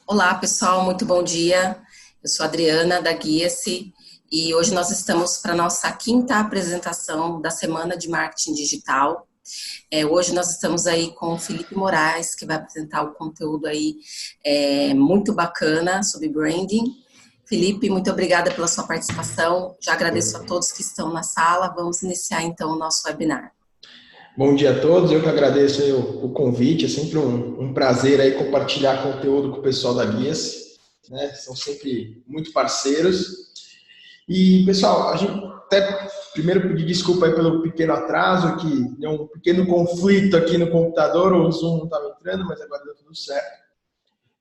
Olá, pessoal, muito bom dia. Eu sou a Adriana, da Guia-se, e hoje nós estamos para a nossa quinta apresentação da Semana de Marketing Digital. Hoje nós estamos aí com o Felipe Moraes, que vai apresentar o conteúdo aí muito bacana sobre branding. Felipe, muito obrigada pela sua participação. Já agradeço a todos que estão na sala. Vamos iniciar então o nosso webinar. Bom dia a todos, eu que agradeço aí o convite, é sempre um prazer aí compartilhar conteúdo com o pessoal da Guias, né? São sempre muito parceiros. E, pessoal, a gente até primeiro pedir desculpa aí pelo pequeno atraso, que deu um pequeno conflito aqui no computador, o Zoom não estava entrando, mas agora deu tudo certo.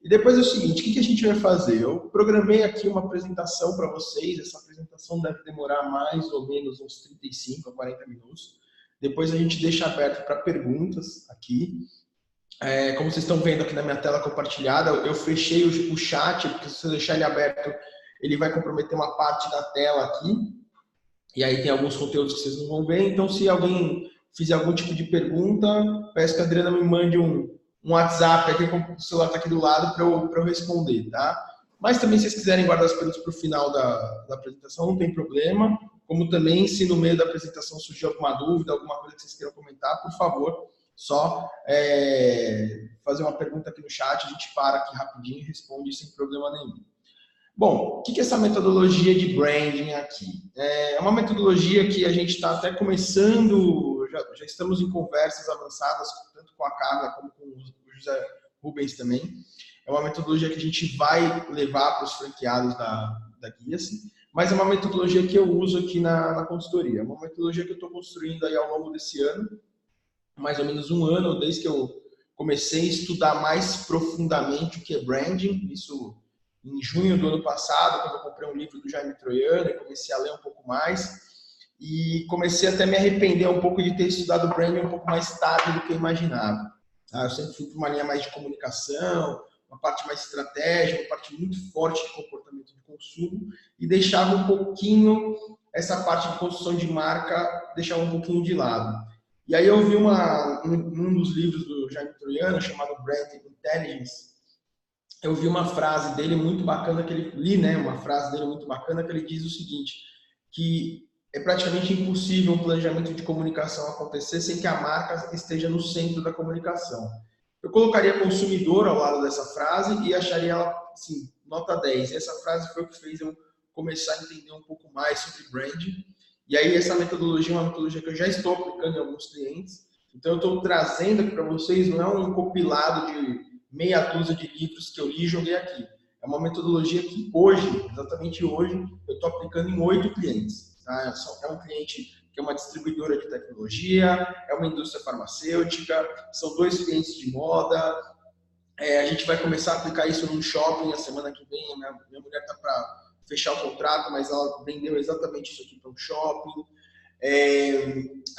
E depois é o seguinte, o que a gente vai fazer? Eu programei aqui uma apresentação para vocês, essa apresentação deve demorar mais ou menos uns 35 a 40 minutos. Depois a gente deixa aberto para perguntas aqui. Como vocês estão vendo aqui na minha tela compartilhada, eu fechei o chat, porque se eu deixar ele aberto, ele vai comprometer uma parte da tela aqui. E aí tem alguns conteúdos que vocês não vão ver. Então, se alguém fizer algum tipo de pergunta, peço que a Adriana me mande um WhatsApp aqui, o celular está aqui do lado, para eu responder, tá? Mas também, se vocês quiserem guardar as perguntas para o final da apresentação, não tem problema. Como também, se no meio da apresentação surgir alguma dúvida, alguma coisa que vocês queiram comentar, por favor, só fazer uma pergunta aqui no chat, a gente para aqui rapidinho e responde sem problema nenhum. Bom, o que é essa metodologia de branding aqui? É uma metodologia que a gente está até começando, já estamos em conversas avançadas, tanto com a Carla como com o José Rubens também. É uma metodologia que a gente vai levar para os franqueados da Guia-se, mas é uma metodologia que eu uso aqui na consultoria. É uma metodologia que eu estou construindo aí ao longo desse ano, mais ou menos um ano, desde que eu comecei a estudar mais profundamente o que é branding, isso em junho do ano passado, quando eu comprei um livro do Jaime Troiano e comecei a ler um pouco mais, e comecei até a me arrepender um pouco de ter estudado branding um pouco mais tarde do que eu imaginava. Eu sempre fui para uma linha mais de comunicação, uma parte mais estratégica, uma parte muito forte de comportamento de consumo, e deixava um pouquinho essa parte de construção de marca, deixava um pouquinho de lado. E aí eu vi um dos livros do Jaime Troiano, chamado Brand Intelligence, eu vi uma frase dele muito bacana, que ele li, né, uma frase dele muito bacana, que ele diz o seguinte, que é praticamente impossível um planejamento de comunicação acontecer sem que a marca esteja no centro da comunicação. Eu colocaria consumidor ao lado dessa frase e acharia ela, assim, nota 10. E essa frase foi o que fez eu começar a entender um pouco mais sobre branding. E aí essa metodologia é uma metodologia que eu já estou aplicando em alguns clientes. Então eu estou trazendo aqui para vocês, não é um compilado de meia dúzia de livros que eu li e joguei aqui. É uma metodologia que hoje, exatamente hoje, eu estou aplicando em 8 clientes. Tá? É um cliente que é uma distribuidora de tecnologia, é uma indústria farmacêutica, são 2 clientes de moda. A gente vai começar a aplicar isso num shopping a semana que vem. Minha mulher está para fechar o contrato, mas ela vendeu exatamente isso aqui para um shopping.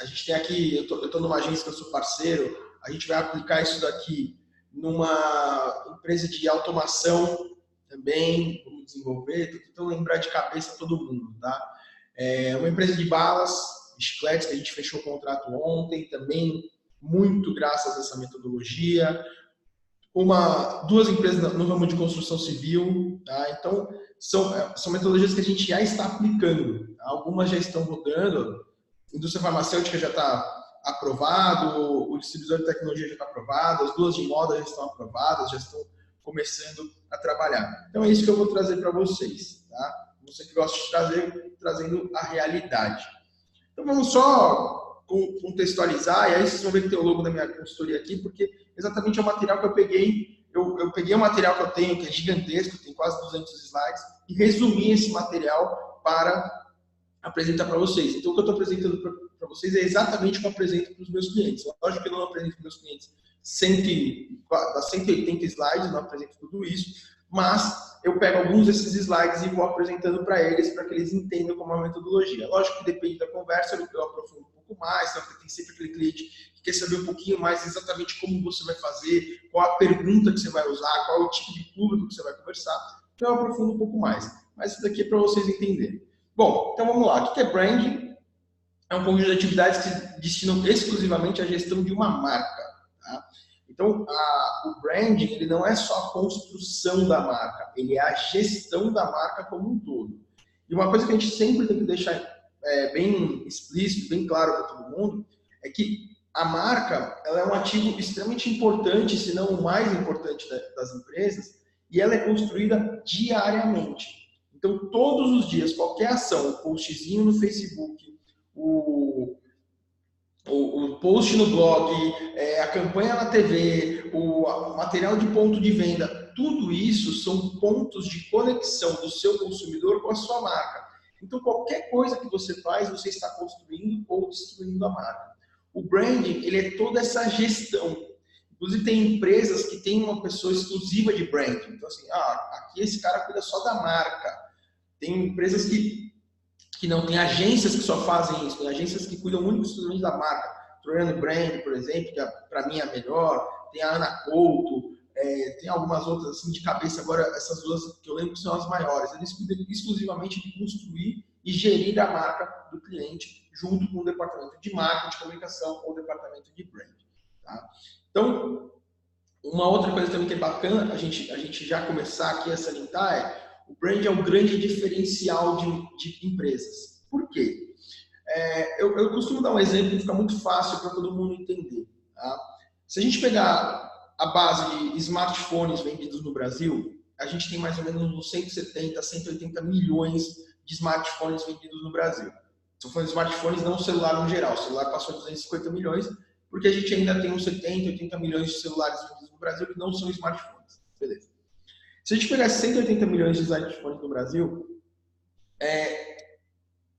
A gente tem aqui, eu estou numa agência que eu sou parceiro, a gente vai aplicar isso daqui numa empresa de automação também, vamos desenvolver, estou tentando lembrar de cabeça todo mundo, tá? Uma empresa de balas, chicletes, que a gente fechou o contrato ontem, também muito graças a essa metodologia. Duas empresas no ramo de construção civil, tá? Então, são metodologias que a gente já está aplicando, tá? Algumas já estão rodando, a indústria farmacêutica já está aprovado, o distribuidor de tecnologia já está aprovado, as 2 de moda já estão aprovadas, já estão começando a trabalhar. Então é isso que eu vou trazer para vocês, tá? Você que gosta de trazer, trazendo a realidade. Então vamos só contextualizar, e aí vocês vão ver que tem o logo da minha consultoria aqui, porque exatamente é o material que eu peguei. Eu peguei o material que eu tenho, que é gigantesco, tem quase 200 slides, e resumi esse material para apresentar para vocês. Então, o que eu estou apresentando para vocês é exatamente o que eu apresento para os meus clientes. Lógico que eu não apresento para os meus clientes 180 slides, não apresento tudo isso, mas eu pego alguns desses slides e vou apresentando para eles, para que eles entendam como é a metodologia. Lógico que depende da conversa, eu aprofundo um pouco mais, então tem sempre aquele cliente que quer saber um pouquinho mais exatamente como você vai fazer, qual a pergunta que você vai usar, qual é o tipo de público que você vai conversar, então eu aprofundo um pouco mais. Mas isso daqui é para vocês entenderem. Bom, então vamos lá. O que é branding? É um conjunto de atividades que se destinam exclusivamente à gestão de uma marca. Tá? Então, o branding, ele não é só a construção da marca, ele é a gestão da marca como um todo. E uma coisa que a gente sempre tem que deixar bem explícito, bem claro para todo mundo, é que a marca, ela é um ativo extremamente importante, se não o mais importante das empresas, e ela é construída diariamente. Então, todos os dias, qualquer ação, o postzinho no Facebook, o post no blog, a campanha na TV, o material de ponto de venda, tudo isso são pontos de conexão do seu consumidor com a sua marca. Então, qualquer coisa que você faz, você está construindo ou destruindo a marca. O branding, ele é toda essa gestão. Inclusive, tem empresas que têm uma pessoa exclusiva de branding. Então, assim, aqui esse cara cuida só da marca. Tem empresas que não, tem agências que só fazem isso, tem agências que cuidam muito exclusivamente da marca. Troiano Brand, por exemplo, que para mim é a melhor, tem a Ana Couto, tem algumas outras assim de cabeça, agora essas duas que eu lembro que são as maiores. Eles cuidam exclusivamente de construir e gerir a marca do cliente junto com o departamento de marketing, de comunicação ou o departamento de brand. Tá? Então, uma outra coisa também que é bacana a gente já começar aqui a salientar é o brand é um grande diferencial de empresas. Por quê? Eu costumo dar um exemplo que fica muito fácil para todo mundo entender. Tá? Se a gente pegar a base de smartphones vendidos no Brasil, a gente tem mais ou menos uns 170, 180 milhões de smartphones vendidos no Brasil. Estou falando de smartphones, não celular no geral. O celular passou de 250 milhões, porque a gente ainda tem uns 70, 80 milhões de celulares vendidos no Brasil que não são smartphones. Beleza. Se a gente pegar 180 milhões de smartphones no Brasil,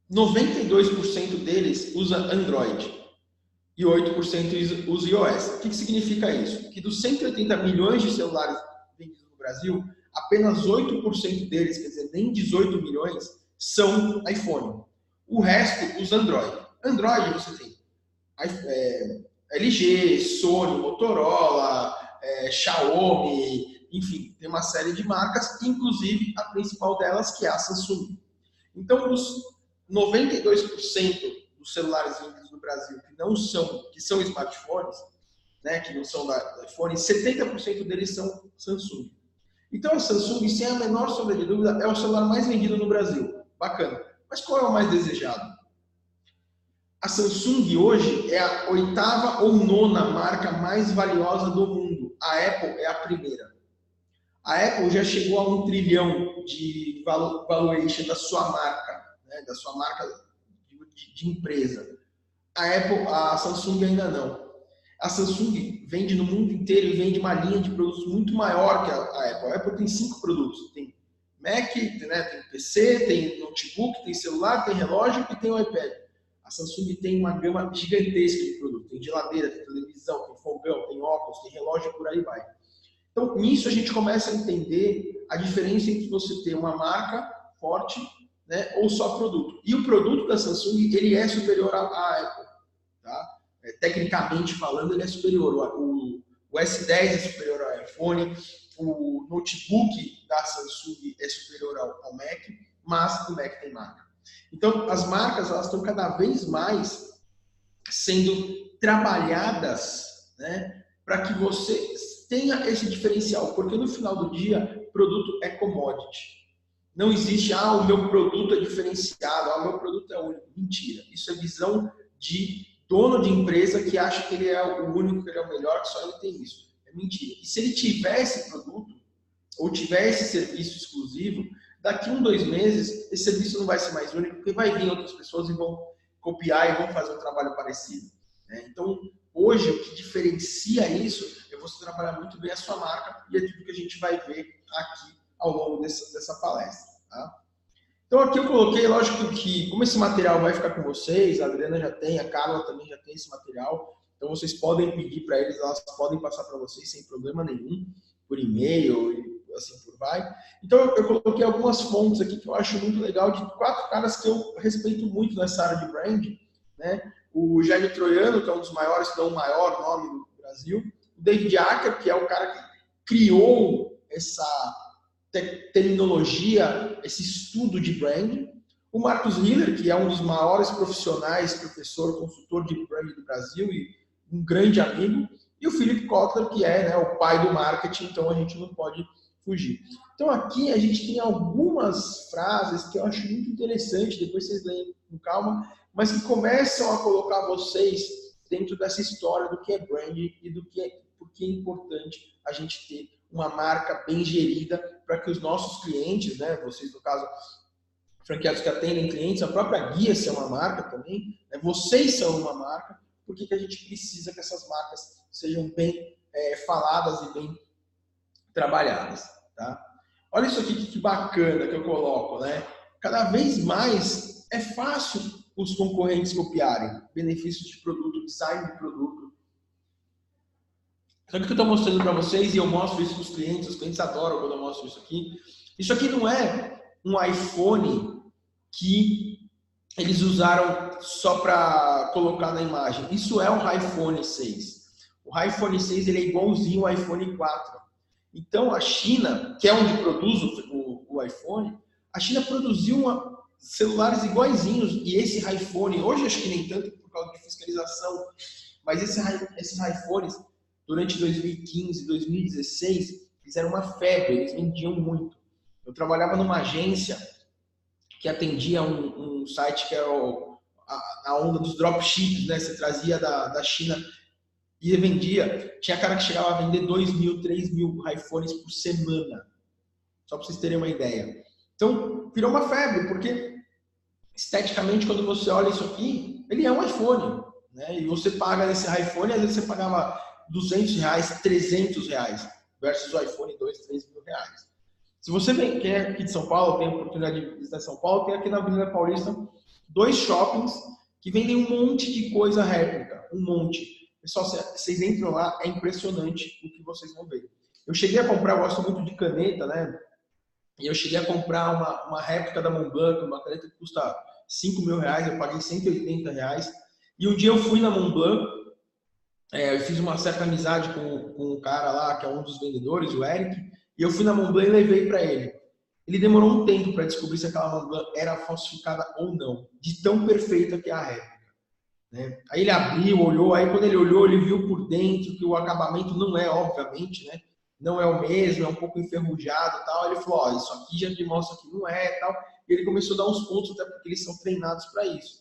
92% deles usa Android e 8% usa iOS. O que significa isso? Que dos 180 milhões de celulares vendidos no Brasil, apenas 8% deles, quer dizer, nem 18 milhões, são iPhone. O resto usa Android. Android você tem LG, Sony, Motorola, Xiaomi, enfim, tem uma série de marcas, inclusive a principal delas, que é a Samsung. Então, dos 92% dos celulares vendidos no Brasil que são smartphones, né, que não são da iPhone, 70% deles são Samsung. Então, a Samsung, sem a menor sombra de dúvida, é o celular mais vendido no Brasil. Bacana. Mas qual é o mais desejado? A Samsung hoje é a 8ª ou 9ª marca mais valiosa do mundo. A Apple é a primeira. A Apple já chegou a 1 trilhão de valuation da sua marca, né, da sua marca de empresa. A Samsung ainda não. A Samsung vende no mundo inteiro e vende uma linha de produtos muito maior que a Apple. A Apple tem 5 produtos. Tem Mac, né, tem PC, tem notebook, tem celular, tem relógio e tem o iPad. A Samsung tem uma gama gigantesca de produtos. Tem geladeira, tem televisão, tem fogão, tem óculos, tem relógio e por aí vai. Então, nisso a gente começa a entender a diferença entre você ter uma marca forte, né, ou só produto. E o produto da Samsung, ele é superior à Apple. Tá? Tecnicamente falando, ele é superior. O S10 é superior ao iPhone, o notebook da Samsung é superior ao Mac, mas o Mac tem marca. Então, as marcas elas estão cada vez mais sendo trabalhadas, né, para que você tenha esse diferencial, porque no final do dia, produto é commodity. Não existe, o meu produto é diferenciado, o meu produto é único. Mentira. Isso é visão de dono de empresa que acha que ele é o único, que ele é o melhor, que só ele tem isso. É mentira. E se ele tiver esse produto, ou tiver esse serviço exclusivo, daqui 1, 2 meses, esse serviço não vai ser mais único, porque vai vir outras pessoas e vão copiar e vão fazer um trabalho parecido. Então, hoje, o que diferencia isso é você trabalhar muito bem a sua marca e é tudo que a gente vai ver aqui ao longo dessa palestra. Tá? Então, aqui eu coloquei, lógico que, como esse material vai ficar com vocês, a Adriana já tem, a Carla também já tem esse material, então vocês podem pedir para eles, elas podem passar para vocês sem problema nenhum, por e-mail e assim por vai. Então, eu coloquei algumas fontes aqui que eu acho muito legal, de 4 caras que eu respeito muito nessa área de branding, né? O Jaime Troiano, que é um dos maiores, que é o maior nome do Brasil. O David Acker, que é o cara que criou essa terminologia, esse estudo de branding. O Marcus Hiller, que é um dos maiores profissionais, professor, consultor de branding do Brasil e um grande amigo. e o Philip Kotler, que é, né, o pai do marketing, então a gente não pode fugir. Então aqui a gente tem algumas frases que eu acho muito interessante, depois vocês leem com calma, mas que começam a colocar vocês dentro dessa história do que é branding e do que é, porque é importante a gente ter uma marca bem gerida para que os nossos clientes, né, vocês no caso franqueados que atendem clientes, a própria Guia-se é uma marca também, né, vocês são uma marca, por que a gente precisa que essas marcas sejam bem faladas e bem trabalhadas, tá? Olha isso aqui que bacana que eu coloco, né? Cada vez mais é fácil os concorrentes copiarem benefícios de produto, design de produto. Só que eu estou mostrando para vocês, e eu mostro isso para os clientes adoram quando eu mostro isso aqui. Isso aqui não é um iPhone que eles usaram só para colocar na imagem. Isso é um iPhone 6. O iPhone 6 ele é igualzinho ao iPhone 4. Então a China, que é onde produz o iPhone, a China produziu celulares iguaizinhos. E esse iPhone, hoje acho que nem tanto por causa de fiscalização, mas esses iPhones, durante 2015, 2016, fizeram uma febre, eles vendiam muito. Eu trabalhava numa agência que atendia um site que era a onda dos dropships, né? Você trazia da China e vendia. Tinha cara que chegava a vender 2.000, 3.000 iPhones por semana. Só para vocês terem uma ideia. Então, virou uma febre, porque esteticamente, quando você olha isso aqui, ele é um iPhone, né? E você paga nesse iPhone, às vezes você pagava R$200, R$300, versus o iPhone 2, 3 mil reais. Se você quer é aqui de São Paulo, tem a oportunidade de visitar São Paulo, tem aqui na Avenida Paulista 2 shoppings que vendem um monte de coisa réplica, um monte. Pessoal, vocês entram lá, é impressionante o que vocês vão ver. Eu cheguei a comprar, eu gosto muito de caneta, né? E eu cheguei a comprar uma réplica da Montblanc, uma caneta que custa R$5.000, eu paguei R$180. E um dia eu fui na Montblanc, eu fiz uma certa amizade com um cara lá, que é um dos vendedores, o Eric, e eu fui na Montblanc e levei para ele. Ele demorou um tempo para descobrir se aquela Montblanc era falsificada ou não, de tão perfeita que é a réplica. Né? Aí ele abriu, olhou, aí quando ele olhou, ele viu por dentro que o acabamento não é, obviamente, né? Não é o mesmo, é um pouco enferrujado e tal. Ele falou, ó, isso aqui já me mostra que não é e tal. E ele começou a dar uns pontos, até porque eles são treinados para isso.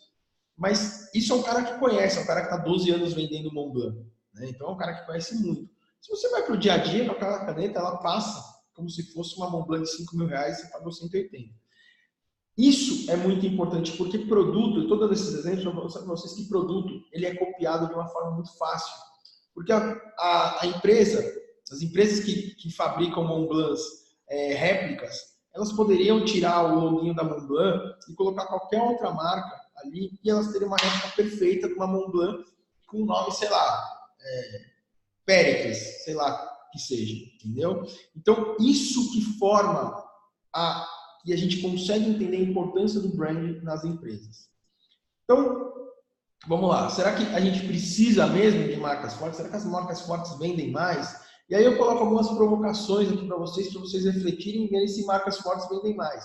Mas isso é um cara que conhece, é um cara que está 12 anos vendendo Montblanc. Né? Então é um cara que conhece muito. Se você vai para o dia a dia com aquela caneta, ela passa como se fosse uma Montblanc de R$5.000, você pagou 180. Isso é muito importante, porque produto, todos esses exemplos, eu vou mostrar para vocês que produto ele é copiado de uma forma muito fácil. Porque a empresa, as empresas que fabricam Montblancs réplicas, elas poderiam tirar o loginho da Montblanc e colocar qualquer outra marca ali e elas teriam uma réplica perfeita de uma Montblanc com o nome, sei lá, Péricles, sei lá que seja, entendeu? Então, isso que forma e a gente consegue entender a importância do branding nas empresas. Então, vamos lá. Será que a gente precisa mesmo de marcas fortes? Será que as marcas fortes vendem mais? E aí eu coloco algumas provocações aqui para vocês refletirem e verem se marcas fortes vendem mais.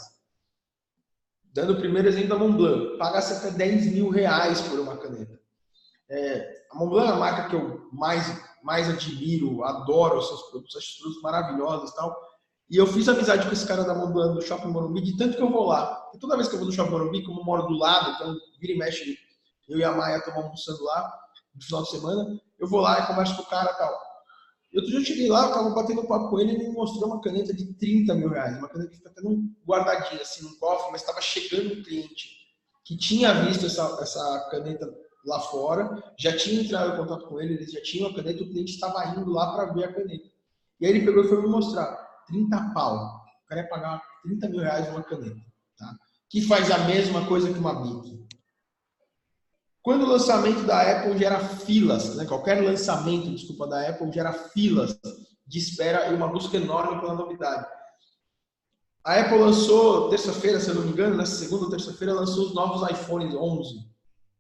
Dando o primeiro exemplo da Montblanc. Paga cerca de R$10.000 por uma caneta. A Montblanc é a marca que eu mais admiro, adoro os seus produtos, acho os produtos maravilhosos e tal. E eu fiz amizade com esse cara da Montblanc do Shopping Morumbi, de tanto que eu vou lá. E toda vez que eu vou no Shopping Morumbi, como eu moro do lado, então vira e mexe, eu e a Maia estamos almoçando lá, no final de semana, eu vou lá e converso com o cara e tal. E outro dia eu cheguei lá, eu estava batendo papo com ele e ele me mostrou uma caneta de R$30.000, uma caneta que fica até guardadinha assim no cofre, mas estava chegando um cliente que tinha visto essa caneta lá fora, já tinha entrado em contato com ele, eles já tinham a caneta, o cliente estava indo lá para ver a caneta. E aí ele pegou e foi me mostrar. 30 pau. O cara ia pagar R$30.000 numa caneta. Tá? Que faz a mesma coisa que uma Bic. Quando o lançamento da Apple gera filas, né? Qualquer lançamento, da Apple gera filas de espera e uma busca enorme pela novidade. A Apple lançou, terça-feira, se eu não me engano, nessa segunda ou terça-feira, lançou os novos iPhones 11.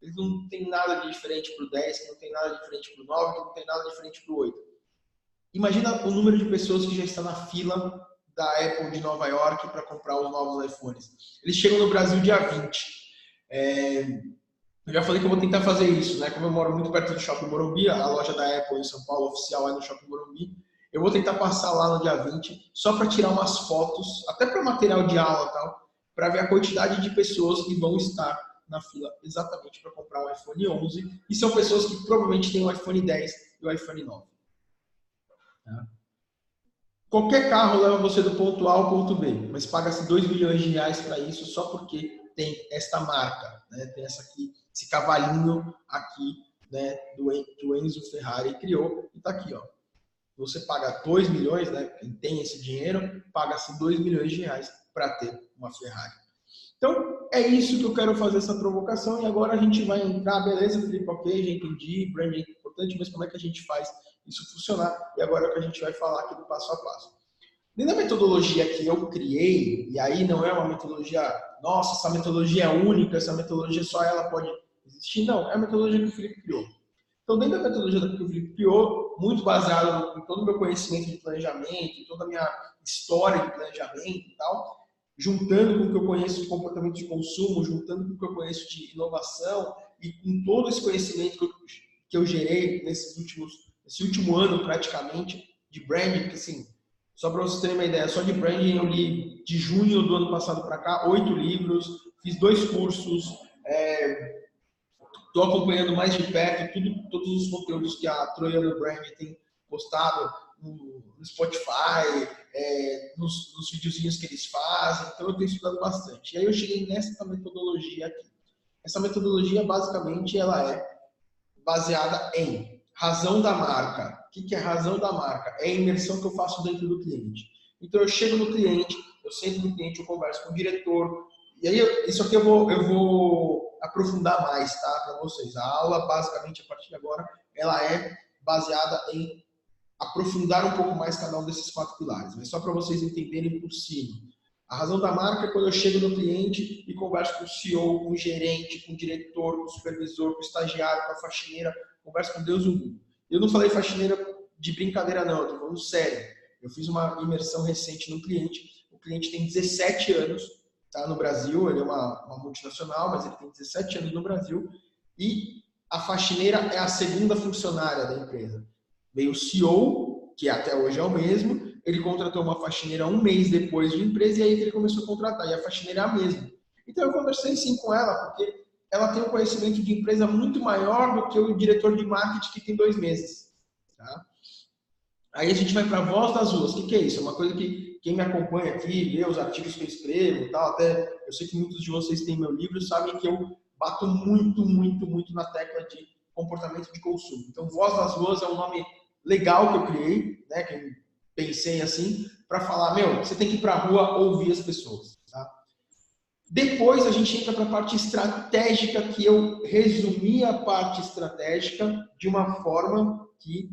Eles não tem nada de diferente para o 10, que não tem nada diferente para o 9, que não tem nada diferente para o 8. Imagina o número de pessoas que já está na fila da Apple de Nova York para comprar os novos iPhones. Eles chegam no Brasil dia 20. Eu já falei que eu vou tentar fazer isso, né? Como eu moro muito perto do Shopping Morumbi, a loja da Apple em São Paulo, oficial, é no Shopping Morumbi. Eu vou tentar passar lá no dia 20, só para tirar umas fotos, até para material de aula e tal, para ver a quantidade de pessoas que vão estar na fila exatamente para comprar o iPhone 11. E são pessoas que provavelmente têm o iPhone 10 e o iPhone 9. Tá? Qualquer carro leva você do ponto A ao ponto B, mas paga-se 2 milhões de reais para isso só porque tem esta marca, né? Tem esse cavalinho aqui, né? Que o Enzo Ferrari criou e está aqui, ó. Você paga 2 milhões, né? Quem tem esse dinheiro, paga-se 2 milhões de reais para ter uma Ferrari. Então, é isso que eu quero fazer essa provocação. E agora a gente vai entrar, beleza, Felipe, ok, já entendi, branding é importante, mas como é que a gente faz isso funcionar? E agora é o que a gente vai falar aqui do passo a passo. Dentro da metodologia que eu criei, e aí não é uma metodologia, nossa, essa metodologia é única, essa metodologia só ela pode existir. Não, é a metodologia que o Felipe criou. Então, dentro da metodologia que o Felipe criou, muito baseado em todo o meu conhecimento de planejamento, em toda a minha história de planejamento e tal, juntando com o que eu conheço de comportamento de consumo, juntando com o que eu conheço de inovação e com todo esse conhecimento que eu gerei nesse último ano praticamente de branding, porque assim, só para vocês terem uma ideia, só de branding eu li de junho do ano passado para cá 8 livros, fiz 2 cursos, estou acompanhando mais de perto todos os conteúdos que a Troiano Brand tem postado no Spotify, nos videozinhos que eles fazem, então eu tenho estudado bastante. E aí eu cheguei nessa metodologia aqui. Essa metodologia, basicamente, ela é baseada em razão da marca. O que é razão da marca? É a imersão que eu faço dentro do cliente. Então eu chego no cliente, eu sento no cliente, eu converso com o diretor, e aí isso aqui eu vou aprofundar mais, tá, para vocês. A aula, basicamente, a partir de agora, ela é baseada em aprofundar um pouco mais cada um desses 4 pilares, mas só para vocês entenderem por cima. A razão da marca é quando eu chego no cliente e converso com o CEO, com o gerente, com o diretor, com o supervisor, com o estagiário, com a faxineira, converso com Deus e o mundo. Eu não falei faxineira de brincadeira não, eu tô falando sério. Eu fiz uma imersão recente no cliente. O cliente tem 17 anos, tá, no Brasil, ele é uma multinacional, mas ele tem 17 anos no Brasil, e a faxineira é a segunda funcionária da empresa. Veio o CEO, que até hoje é o mesmo, ele contratou uma faxineira 1 mês depois de empresa e aí ele começou a contratar, e a faxineira é a mesma. Então eu conversei sim com ela, porque ela tem um conhecimento de empresa muito maior do que o diretor de marketing que tem 2 meses. Tá? Aí a gente vai para a voz das ruas. O que é isso? É uma coisa que quem me acompanha aqui, lê os artigos que eu escrevo e tal, até eu sei que muitos de vocês têm meu livro, sabem que eu bato muito, muito, muito na tecla de comportamento de consumo. Então, Voz das Ruas é um nome legal que eu criei, né, que eu pensei assim, para falar, você tem que ir para a rua ouvir as pessoas. Tá? Depois a gente entra para a parte estratégica, que eu resumi a parte estratégica de uma forma que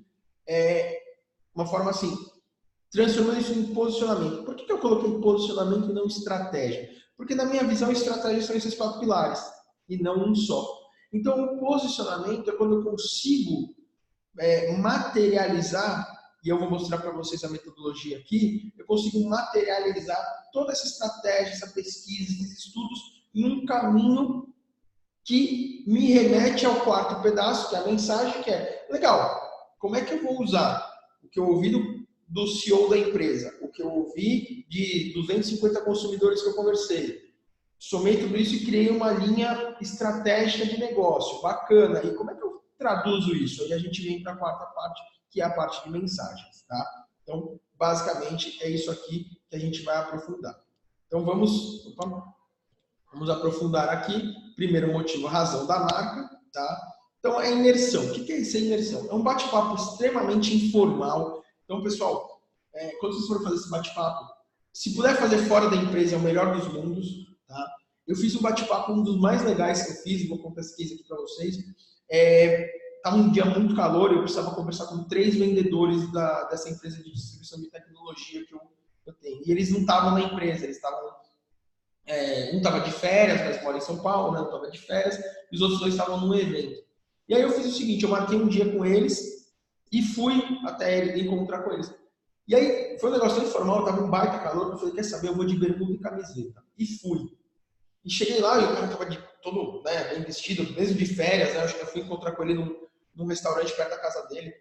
uma forma assim, transformando isso em posicionamento. Por que eu coloquei posicionamento e não estratégia? Porque na minha visão, estratégia são esses 4 pilares e não um só. Então, o posicionamento é quando eu consigo materializar, e eu vou mostrar para vocês a metodologia aqui, eu consigo materializar toda essa estratégia, essa pesquisa, esses estudos em um caminho que me remete ao 4º pedaço, que é a mensagem, que é, legal, como é que eu vou usar o que eu ouvi do CEO da empresa, o que eu ouvi de 250 consumidores que eu conversei, somei tudo isso e criei uma linha estratégica de negócio, bacana, e como é que eu traduzo isso? Aí a gente vem para a 4ª parte, que é a parte de mensagens, tá? Então, basicamente, é isso aqui que a gente vai aprofundar. Então, vamos aprofundar aqui. Primeiro motivo, a razão da marca, tá? Então, é imersão. O que é isso, imersão? É um bate-papo extremamente informal. Então, pessoal, quando vocês forem fazer esse bate-papo, se puder fazer fora da empresa, é o melhor dos mundos, tá? Eu fiz um bate-papo, um dos mais legais que eu fiz, vou contar esse case aqui para vocês. Estava um dia muito calor, eu precisava conversar com 3 vendedores dessa empresa de distribuição de tecnologia que eu tenho. E eles não estavam na empresa, eles estavam... um estava de férias, mas mora em São Paulo, né? Estava de férias, e os outros 2 estavam num evento. E aí eu fiz o seguinte, eu marquei um dia com eles e fui até ele encontrar com eles. E aí foi um negócio tão informal, estava um baita calor, eu falei, quer saber, eu vou de bermuda e camiseta. E fui. E cheguei lá e o cara tava de todo, né, bem vestido, mesmo de férias, né? Acho que eu fui encontrar com ele num restaurante perto da casa dele.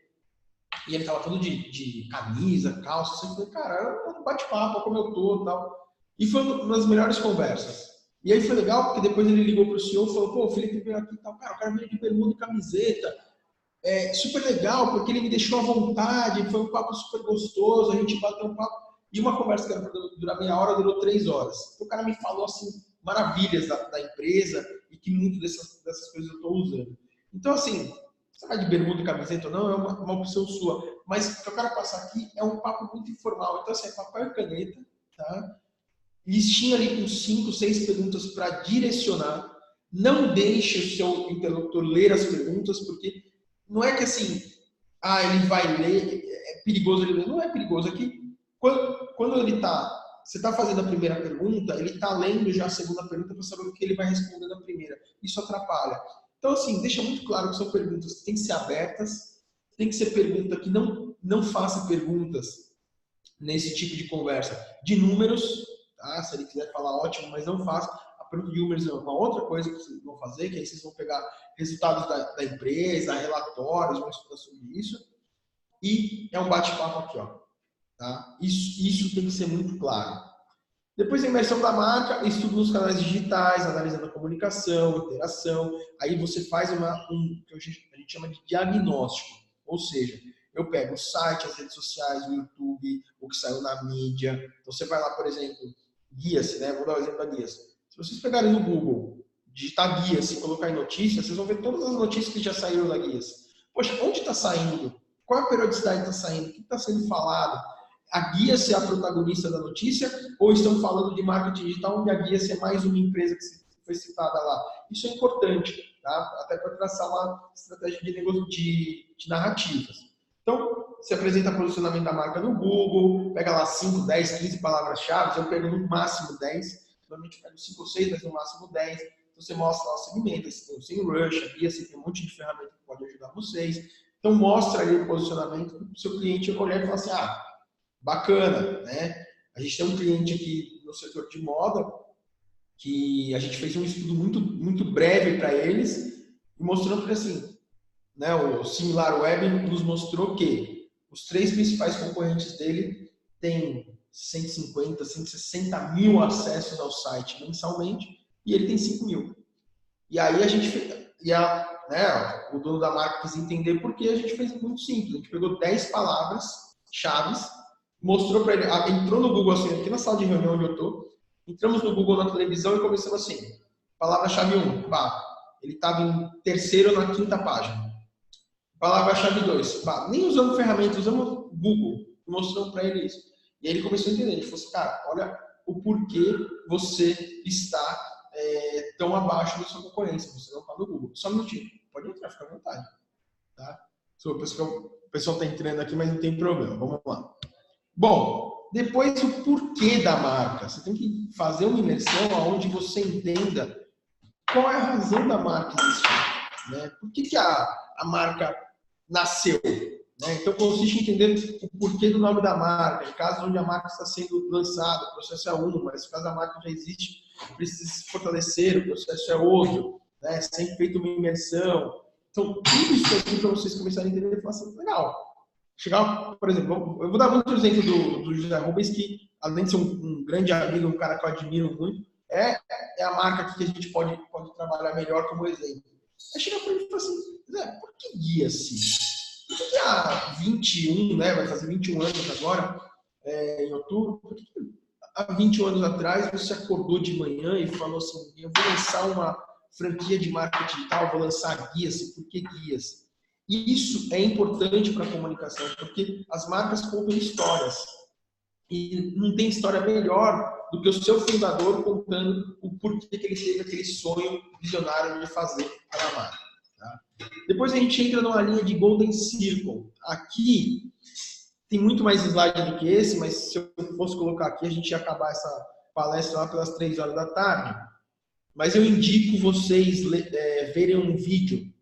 E ele tava todo de camisa, calça, assim. Eu falei, cara, é um bate-papo, como eu tô e tal. E foi uma das melhores conversas. E aí foi legal, porque depois ele ligou pro CEO e falou, pô, o Felipe veio aqui e tal. Cara, o cara veio de bermuda e camiseta. É super legal, porque ele me deixou à vontade, foi um papo super gostoso, a gente bateu um papo. E uma conversa que era para durar meia hora, durou 3 horas. O cara me falou, assim, maravilhas da empresa e que muito dessas coisas eu estou usando. Então, assim, você vai de bermuda e camiseta ou não, é uma opção sua. Mas o que eu quero passar aqui é um papo muito informal. Então, assim, é papel e caneta, tá? Listinha ali com 5, 6 perguntas para direcionar. Não deixe o seu interlocutor ler as perguntas, porque não é que assim, ele vai ler, é perigoso ele ler. Não é perigoso. Aqui, quando ele está, você está fazendo a primeira pergunta, ele está lendo já a segunda pergunta para saber o que ele vai responder na primeira. Isso atrapalha. Então, assim, deixa muito claro que são perguntas que têm que ser abertas, tem que ser pergunta que não faça perguntas nesse tipo de conversa de números, tá? Se ele quiser falar, ótimo, mas não faça. A pergunta de números é uma outra coisa que vocês vão fazer, que aí vocês vão pegar resultados da empresa, relatórios, vão estudar sobre isso. E é um bate-papo aqui, ó. Tá? Isso tem que ser muito claro. Depois a imersão da marca, estudo nos canais digitais, analisando a comunicação, interação. Aí você faz que a gente chama de diagnóstico. Ou seja, eu pego o site, as redes sociais, o YouTube, o que saiu na mídia. Então você vai lá, por exemplo, Guia-se, né? Vou dar o exemplo da Guia-se. Se vocês pegarem no Google, digitar Guia-se e colocar em notícias, vocês vão ver todas as notícias que já saíram da Guia-se. Poxa, onde está saindo? Qual a periodicidade está saindo? O que está sendo falado? A Guia-se é a protagonista da notícia ou estão falando de marketing digital onde a Guia-se é mais uma empresa que foi citada lá? Isso é importante, tá? Até para traçar uma estratégia de negócio de narrativas. Então, você apresenta o posicionamento da marca no Google, pega lá 5, 10, 15 palavras-chave, eu pego no máximo 10, normalmente eu pego 5 ou 6, mas no máximo 10. Então, você mostra lá o segmento, você tem o SEMrush, a Guia-se tem um monte de ferramenta que pode ajudar vocês. Então, mostra ali o posicionamento para o seu cliente olhar e falar assim, bacana, né? A gente tem um cliente aqui no setor de moda que a gente fez um estudo muito, muito breve para eles e mostrando que assim, né, o SimilarWeb nos mostrou que os 3 principais concorrentes dele têm 150, 160 mil acessos ao site mensalmente e ele tem 5 mil. E aí a gente, o dono da marca quis entender por que a gente fez muito simples. A gente pegou 10 palavras-chave, mostrou para ele, entrou no Google assim, aqui na sala de reunião onde eu tô, entramos no Google na televisão e começamos assim, palavra-chave 1, ele estava em terceiro ou na quinta página. Palavra-chave 2, nem usamos ferramentas, usamos Google, mostramos para ele isso. E aí ele começou a entender, ele falou assim, cara, olha o porquê você está tão abaixo da sua concorrência, você não está no Google. Só um minutinho, pode entrar, fica à vontade. Tá? O pessoal está entrando aqui, mas não tem problema, vamos lá. Bom, depois o porquê da marca. Você tem que fazer uma imersão onde você entenda qual é a razão da marca existir. Né? Por que a marca nasceu? Né? Então, consiste em entender o porquê do nome da marca. Em casos onde a marca está sendo lançada, o processo é um, mas caso a marca já existe, precisa se fortalecer, o processo é outro. Né? Sempre feito uma imersão. Então, tudo isso aqui para vocês começarem a entender e falar assim, legal. Chegar, por exemplo, eu vou dar muito exemplo do José Rubens, que além de ser um grande amigo, um cara que eu admiro muito, é a marca que a gente pode trabalhar melhor como exemplo. Aí chega para ele e fala assim, Zé, por que Guia-se? Por que há 21, né, vai fazer 21 anos agora, em outubro, por que há 21 anos atrás você acordou de manhã e falou assim, eu vou lançar uma franquia de marketing digital, vou lançar Guia-se, por que Guia-se? E isso é importante para a comunicação, porque as marcas contam histórias. E não tem história melhor do que o seu fundador contando o porquê que ele teve aquele sonho visionário de fazer aquela marca. Tá? Depois a gente entra numa linha de Golden Circle. Aqui tem muito mais slide do que esse, mas se eu fosse colocar aqui, a gente ia acabar essa palestra lá pelas 3 horas da tarde. Mas eu indico vocês verem um vídeo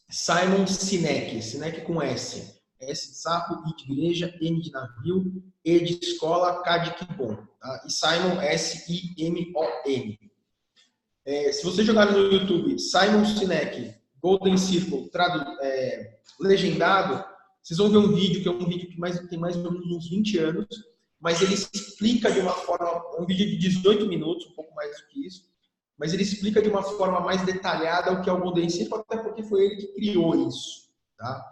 Simon Sinek, Sinek com S. S de sapo, I de igreja, N de navio, E de escola, K de que bom. Tá? E Simon, S-I-M-O-N. Se você jogar no YouTube Simon Sinek, Golden Circle, legendado, vocês vão ver um vídeo que é um vídeo que tem mais ou menos uns 20 anos, mas ele explica de uma forma, um vídeo de 18 minutos, um pouco mais do que isso, mas ele explica de uma forma mais detalhada o que é o Golden Circle, até porque foi ele que criou isso, tá?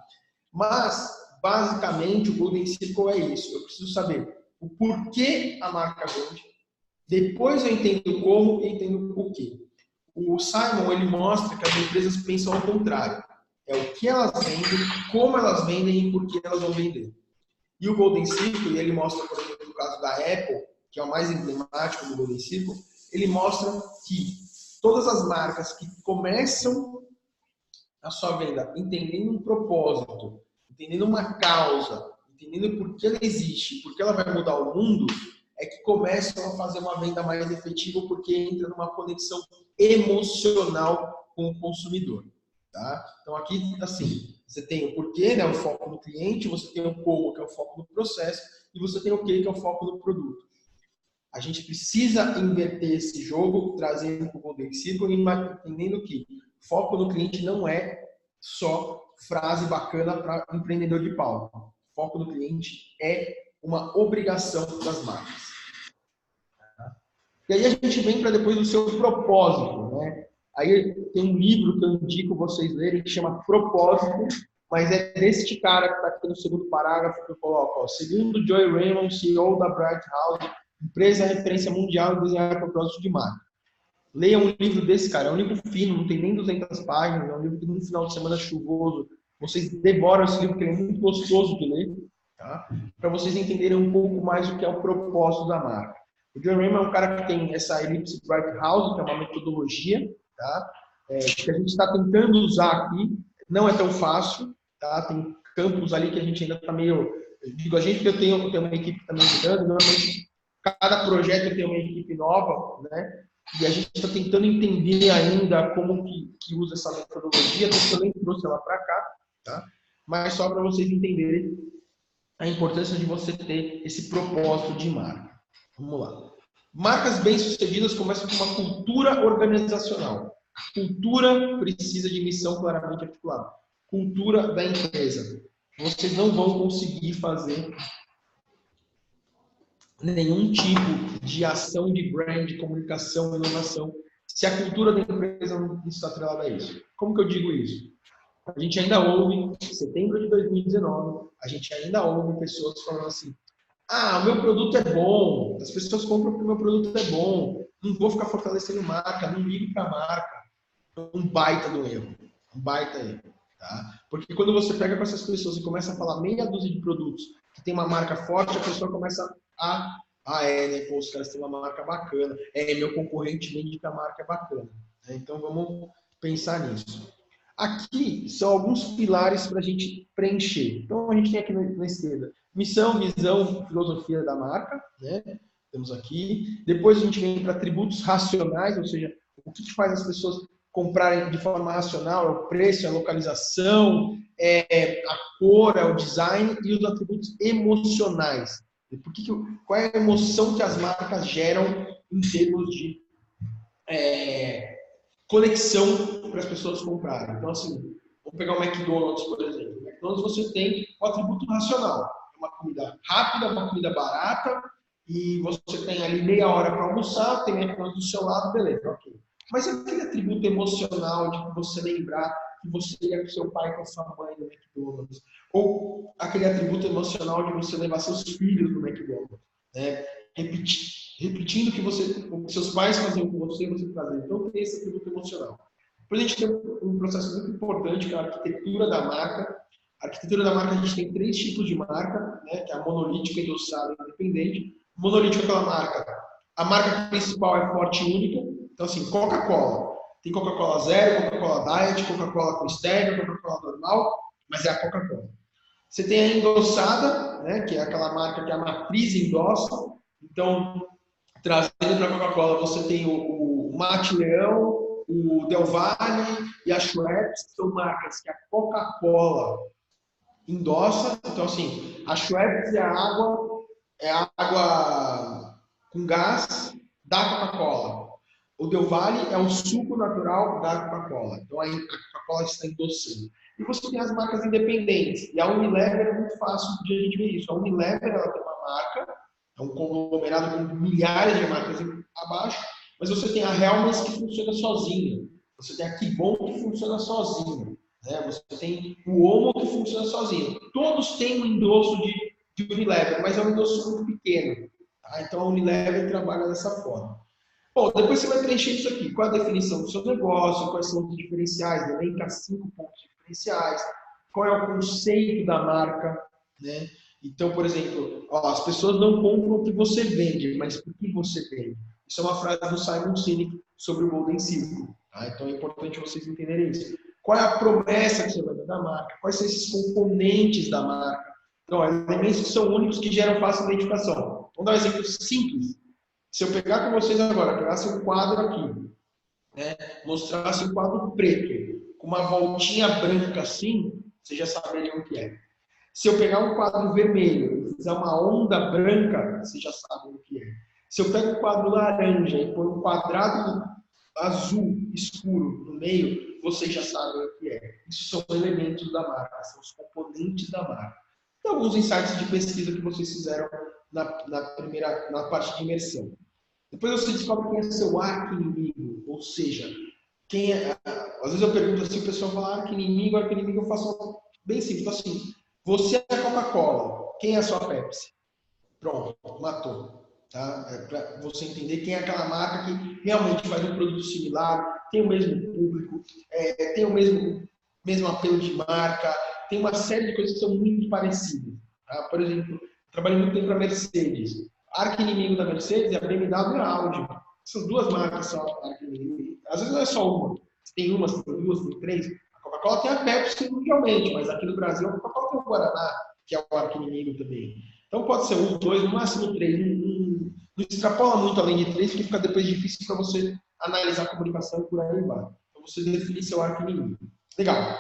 Mas, basicamente, o Golden Circle é isso. Eu preciso saber o porquê a marca vende, depois eu entendo como e entendo o porquê. O Simon, ele mostra que as empresas pensam ao contrário. É o que elas vendem, como elas vendem e por que elas vão vender. E o Golden Circle, ele mostra, por exemplo, no caso da Apple, que é o mais emblemático do Golden Circle, ele mostra que todas as marcas que começam a sua venda entendendo um propósito, entendendo uma causa, entendendo por que ela existe, por que ela vai mudar o mundo, é que começam a fazer uma venda mais efetiva porque entra numa conexão emocional com o consumidor. Tá? Então aqui, assim, você tem o porquê, né, o foco no cliente, você tem o como, que é o foco no processo, e você tem o que é o foco no produto. A gente precisa inverter esse jogo, trazendo para o Golden Circle, entendendo que foco no cliente não é só frase bacana para empreendedor de palco. Foco no cliente é uma obrigação das marcas. E aí a gente vem para depois do seu propósito, né? Aí tem um livro que eu indico vocês lerem que chama Propósito, mas é deste cara que está aqui no segundo parágrafo que eu coloco. Ó, segundo Joy Raymond, CEO da Bright House, empresa referência mundial em desenhar propósito de marca. Leia um livro desse cara, é um livro fino, não tem nem 200 páginas, é um livro que no final de semana chuvoso, vocês devoram esse livro, que ele é muito gostoso de ler, tá? Para vocês entenderem um pouco mais o que é o propósito da marca. O John Raymond é um cara que tem essa Ellipse Bright House, que é uma metodologia, tá? Que a gente está tentando usar aqui, não é tão fácil, tá? Tem campos ali que a gente ainda está meio... Eu digo a gente que eu tenho uma equipe também ajudando, normalmente cada projeto tem uma equipe nova, né? E a gente está tentando entender ainda como que usa essa metodologia, eu também trouxe ela para cá, tá? Mas só para vocês entenderem a importância de você ter esse propósito de marca. Vamos lá. Marcas bem-sucedidas começam com uma cultura organizacional. Cultura precisa de missão claramente articulada. Cultura da empresa. Vocês não vão conseguir fazer nenhum tipo de ação de brand, de comunicação, inovação, se a cultura da empresa não está atrelada a isso. Como que eu digo isso? A gente ainda ouve, em setembro de 2019, a gente ainda ouve pessoas falando assim: ah, o meu produto é bom, as pessoas compram porque o meu produto é bom, não vou ficar fortalecendo marca, não ligo para a marca. Um baita do erro, um baita erro. Tá? Porque quando você pega com essas pessoas e começa a falar meia dúzia de produtos que tem uma marca forte, a pessoa começa né? Pô, os caras têm uma marca bacana. Meu concorrente vende que a marca é bacana. Né? Então vamos pensar nisso. Aqui são alguns pilares para a gente preencher. Então a gente tem aqui na esquerda missão, visão, filosofia da marca, né? Temos aqui. Depois a gente vem para atributos racionais, ou seja, o que faz as pessoas comprarem de forma racional, é o preço, é a localização, a cor, é o design, e os atributos emocionais. Qual é a emoção que as marcas geram em termos de conexão para as pessoas comprarem. Então, assim, vamos pegar o McDonald's, por exemplo. O McDonald's você tem o atributo racional. É uma comida rápida, uma comida barata, e você tem ali meia hora para almoçar, tem McDonald's do seu lado, beleza, ok. Mas aquele atributo emocional de você lembrar que você ia com seu pai, com a sua mãe no McDonald's, ou aquele atributo emocional de você levar seus filhos no McDonald's, né? Repetindo o que seus pais faziam com você trazia. Então tem esse atributo emocional. Depois a gente tem um processo muito importante, que é a arquitetura da marca. A arquitetura da marca, a gente tem 3 tipos de marca, né? Que é a monolítica, endossada e independente. Monolítica é aquela marca. A marca principal é forte e única. Então, assim, Coca-Cola. Tem Coca-Cola Zero, Coca-Cola Diet, Coca-Cola com stevia, Coca-Cola normal, mas é a Coca-Cola. Você tem a endossada, né, que é aquela marca que a matriz endossa. Então, trazendo para a Coca-Cola, você tem o Mate Leão, o Del Valle e a Schweppes, que são marcas que a Coca-Cola endossa. Então, assim, a Schweppes é a água com gás da Coca-Cola. O Del Valle é o suco natural da Coca-Cola. Então, a Coca-Cola está endossando. E você tem as marcas independentes. E a Unilever é muito fácil de a gente ver isso. A Unilever, ela tem uma marca, é um conglomerado com milhares de marcas abaixo, mas você tem a Hellmann's que funciona sozinha. Você tem a Kibon que funciona sozinha. Né? Você tem o Omo que funciona sozinho. Todos têm um endosso de Unilever, mas é um endosso muito pequeno. Tá? Então, a Unilever trabalha dessa forma. Bom, depois você vai preencher isso aqui. Qual a definição do seu negócio, quais são os diferenciais, elenca 5 pontos diferenciais, qual é o conceito da marca, né? Então, por exemplo, ó, as pessoas não compram o que você vende, mas por que você vende. Isso é uma frase do Simon Sinek sobre o Golden Circle. Tá? Então é importante vocês entenderem isso. Qual é a promessa que você vai dar da marca? Quais são esses componentes da marca? Então, elementos que são únicos que geram fácil identificação. Vamos dar um exemplo simples. Se eu pegar com vocês agora, pegasse um quadro aqui, né, mostrasse um quadro preto, com uma voltinha branca assim, vocês já saberiam o que é. Se eu pegar um quadro vermelho e fizer uma onda branca, vocês já sabem o que é. Se eu pego um quadro laranja e pôr um quadrado azul escuro no meio, vocês já sabem o que é. Isso são elementos da marca, são os componentes da marca. E alguns insights de pesquisa que vocês fizeram na parte de imersão. Depois você descobre quem é seu arqui-inimigo, ou seja, quem é. Às vezes eu pergunto assim, o pessoal fala arqui-inimigo, eu faço bem simples, assim, você é a Coca-Cola, quem é a sua Pepsi? Pronto, matou. Tá? É para você entender quem é aquela marca que realmente faz um produto similar, tem o mesmo público, tem o mesmo apelo de marca, tem uma série de coisas que são muito parecidas. Tá? Por exemplo, trabalhei muito tempo para a Mercedes. Arqui-inimigo da Mercedes é a BMW e a Audi. Essas duas marcas são arqui-inimigo. Às vezes não é só uma. Tem uma, tem duas, tem três. A Coca-Cola tem a Pepsi mundialmente, mas aqui no Brasil a Coca-Cola tem o Guaraná, que é o arqui-inimigo também. Então pode ser um, dois, no máximo três. Não extrapola muito além de três, porque fica depois difícil para você analisar a comunicação e por aí vai. Então você definir seu arqui-inimigo. Legal.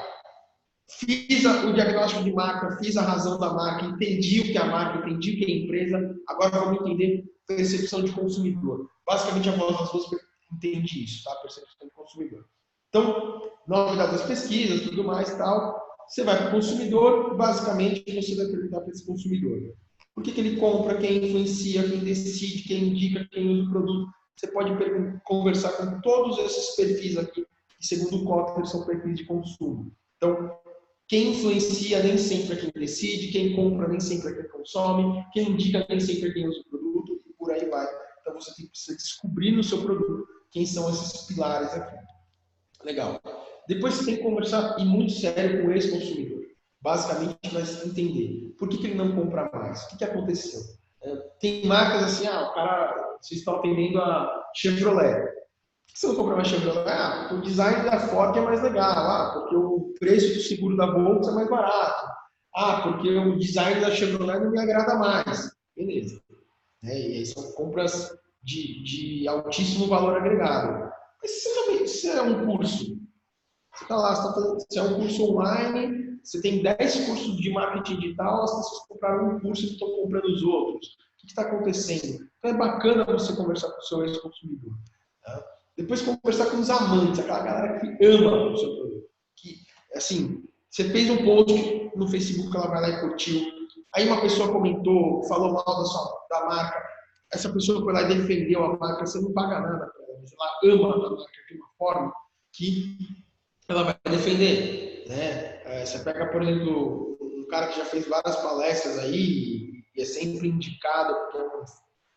Fiz o diagnóstico de marca, fiz a razão da marca, entendi o que é a marca, entendi o que é a empresa, agora vamos entender percepção de consumidor. Basicamente, a voz das ruas entende isso, tá? Percepção de consumidor. Então, nome das pesquisas, tudo mais e tal. Você vai para o consumidor, basicamente, você vai perguntar para esse consumidor. Por que ele compra, quem influencia, quem decide, quem indica, quem usa o produto. Você pode conversar com todos esses perfis aqui, que segundo o Kotler são perfis de consumo. Então, quem influencia nem sempre é quem decide, quem compra nem sempre é quem consome, quem indica nem sempre é quem usa o produto, e por aí vai. Então você tem que descobrir no seu produto quem são esses pilares aqui. Legal. Depois você tem que conversar e muito sério com esse consumidor. Basicamente, vai entender por que ele não compra mais, o que aconteceu. Tem marcas assim, o cara, vocês estão atendendo a Chevrolet. Por que você não compra mais Chevrolet? Porque o design da Ford é mais legal. Porque o preço do seguro da Volkswagen é mais barato. Porque o design da Chevrolet não me agrada mais. Beleza. E aí são compras de altíssimo valor agregado. Mas se é um curso, você está lá, se é um curso online, você tem 10 cursos de marketing digital, as pessoas compraram um curso e estão comprando os outros. O que está acontecendo? Então é bacana você conversar com o seu ex-consumidor. Tá? Depois conversar com os amantes, aquela galera que ama o seu produto. Que, assim, você fez um post no Facebook, ela vai lá e curtiu. Aí uma pessoa comentou, falou mal da marca. Essa pessoa foi lá e defendeu a marca. Você não paga nada para ela, mas ela ama a marca de uma forma que ela vai defender. Né? Você pega, por exemplo, um cara que já fez várias palestras aí e é sempre indicado porque é um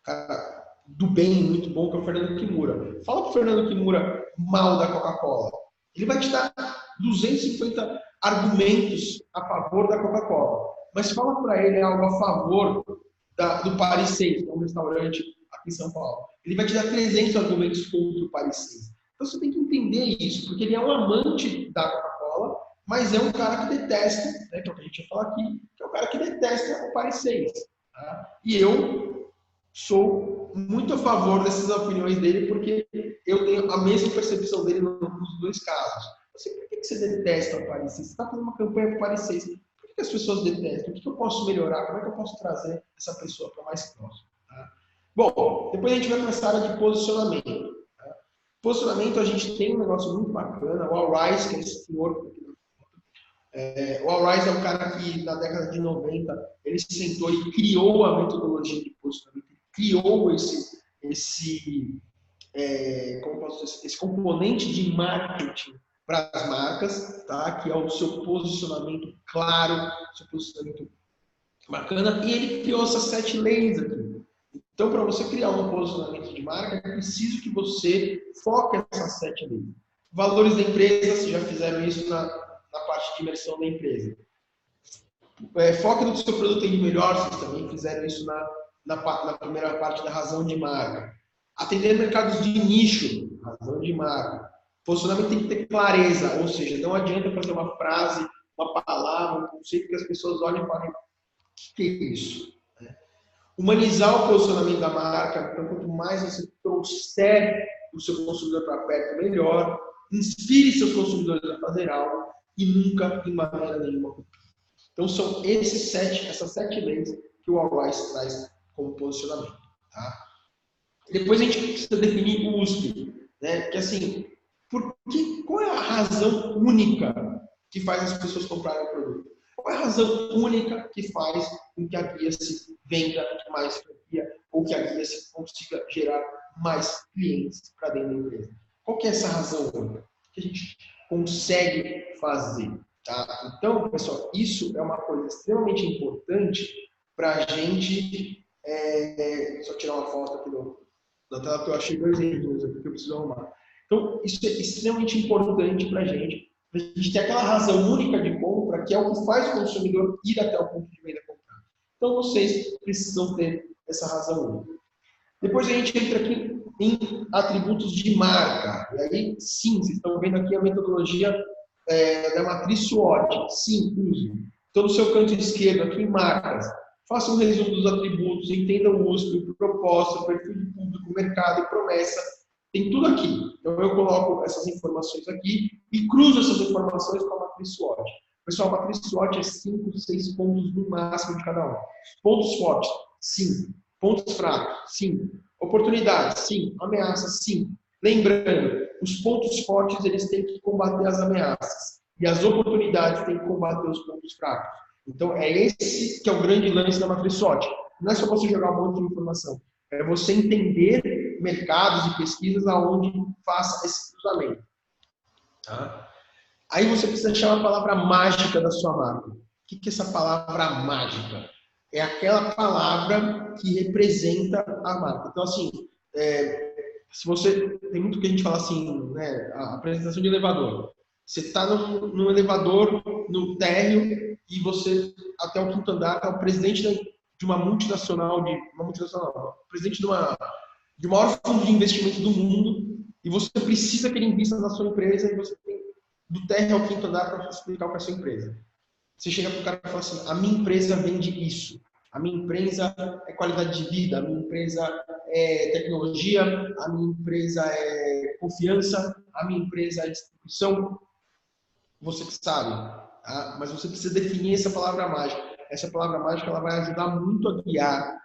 cara do bem, muito bom, que é o Fernando Kimura. Fala para o Fernando Kimura mal da Coca-Cola. Ele vai te dar 250 argumentos a favor da Coca-Cola. Mas fala para ele algo a favor do Paris 6, que é um restaurante aqui em São Paulo. Ele vai te dar 300 argumentos contra o Paris 6. Então você tem que entender isso, porque ele é um amante da Coca-Cola, mas é um cara que detesta, né, que é o que a gente vai falar aqui, que é o cara que detesta o Paris 6. Tá? E eu sou muito a favor dessas opiniões dele, porque eu tenho a mesma percepção dele nos dois casos. Assim, por que você detesta o Paris 6? Você está fazendo uma campanha para o Paris 6. Por que as pessoas detestam? O que eu posso melhorar? Como é que eu posso trazer essa pessoa para mais próximo? Tá? Bom, depois a gente vai para essa área de posicionamento. Tá? Posicionamento, a gente tem um negócio muito bacana. O Al Rais, que é esse senhor. O Al Rais é um cara que, na década de 90, ele se sentou e criou a metodologia de posicionamento, criou como posso dizer, esse componente de marketing para as marcas, tá? Que é o seu posicionamento claro, seu posicionamento bacana, e ele criou essas 7 leis aqui. Então, para você criar um posicionamento de marca, é preciso que você foque nessas 7 leis. Valores da empresa, vocês já fizeram isso na parte de imersão da empresa. Foque no que o seu produto tem de melhor, vocês também fizeram isso na primeira parte da razão de marca. Atender mercados de nicho, razão de marca. Posicionamento tem que ter clareza, ou seja, não adianta fazer uma frase, uma palavra, um conceito que as pessoas olhem e falem, o que é isso? Humanizar o posicionamento da marca, então quanto mais você trouxer o seu consumidor para perto, melhor. Inspire seus consumidores a fazer algo e nunca, de maneira nenhuma, copie. Então são essas 7 leis que o Al Rais traz como posicionamento. Tá? Depois a gente precisa definir o USP, né? Que assim, qual é a razão única que faz as pessoas comprarem o produto? Qual é a razão única que faz com que a guia se venda mais franquia ou que a guia se consiga gerar mais clientes para dentro da empresa? Qual que é essa razão única que a gente consegue fazer? Tá? Então, pessoal, isso é uma coisa extremamente importante para a gente. Só tirar uma foto aqui da tela, que eu achei 2 erros aqui que eu preciso arrumar. Então, isso é extremamente importante para a gente ter aquela razão única de compra, que é o que faz o consumidor ir até o ponto de venda comprar. Então, vocês precisam ter essa razão única. Depois a gente entra aqui em atributos de marca. E aí, sim, vocês estão vendo aqui a metodologia da matriz SWOT. Sim, use. Então, no seu canto esquerdo, aqui em marcas, faça um resumo dos atributos, entenda o USP, o propósito, o perfil de público, mercado, promessa. Tem tudo aqui. Então, eu coloco essas informações aqui e cruzo essas informações com a matriz SWOT. Pessoal, a matriz SWOT é 5, 6 pontos no máximo de cada um. Pontos fortes, sim. Pontos fracos, sim. Oportunidades, sim. Ameaças, sim. Lembrando, os pontos fortes eles têm que combater as ameaças e as oportunidades têm que combater os pontos fracos. Então, é esse que é o grande lance da matriz SWOT. Não é só você jogar um monte de informação. É você entender mercados e pesquisas aonde faça esse cruzamento. Tá? Aí você precisa achar uma palavra mágica da sua marca. O que é essa palavra mágica? É aquela palavra que representa a marca. Então, assim, se você... Tem muito que a gente fala assim, né? A apresentação de elevador. Você está num elevador, no térreo, e você, até o 5º andar, é o presidente de uma multinacional, presidente de maior fundo de investimento do mundo, e você precisa que ele invista na sua empresa, e você tem do térreo ao 5º andar para explicar o que é a sua empresa. Você chega para o cara e fala assim, a minha empresa vende isso, a minha empresa é qualidade de vida, a minha empresa é tecnologia, a minha empresa é confiança, a minha empresa é distribuição. Você que sabe, tá? Mas você precisa definir essa palavra mágica. Essa palavra mágica ela vai ajudar muito a guiar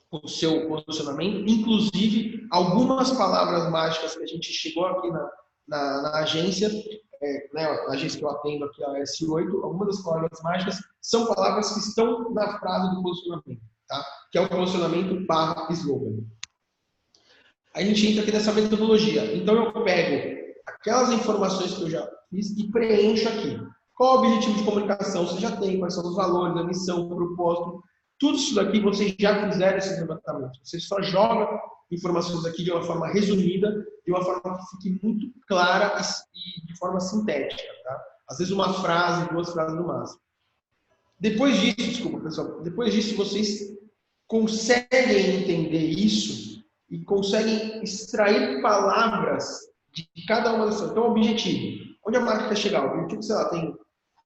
o seu posicionamento, inclusive algumas palavras mágicas que a gente chegou aqui na agência, né, a agência que eu atendo aqui, a S8, algumas das palavras mágicas são palavras que estão na frase do posicionamento, tá? Que é o posicionamento / slogan. Aí a gente entra aqui nessa metodologia. Então eu pego aquelas informações que eu já fiz e preencho aqui. Qual o objetivo de comunicação? Você já tem, quais são os valores, a missão, o propósito. Tudo isso daqui vocês já fizeram esse levantamento. Você só joga informações aqui de uma forma resumida, de uma forma que fique muito clara e de forma sintética. Tá? Às vezes uma frase, 2 frases no máximo. Depois disso, desculpa pessoal, depois disso vocês conseguem entender isso e conseguem extrair palavras de cada uma dessas. Então, o objetivo. Onde a marca quer chegar? O objetivo, sei lá, tem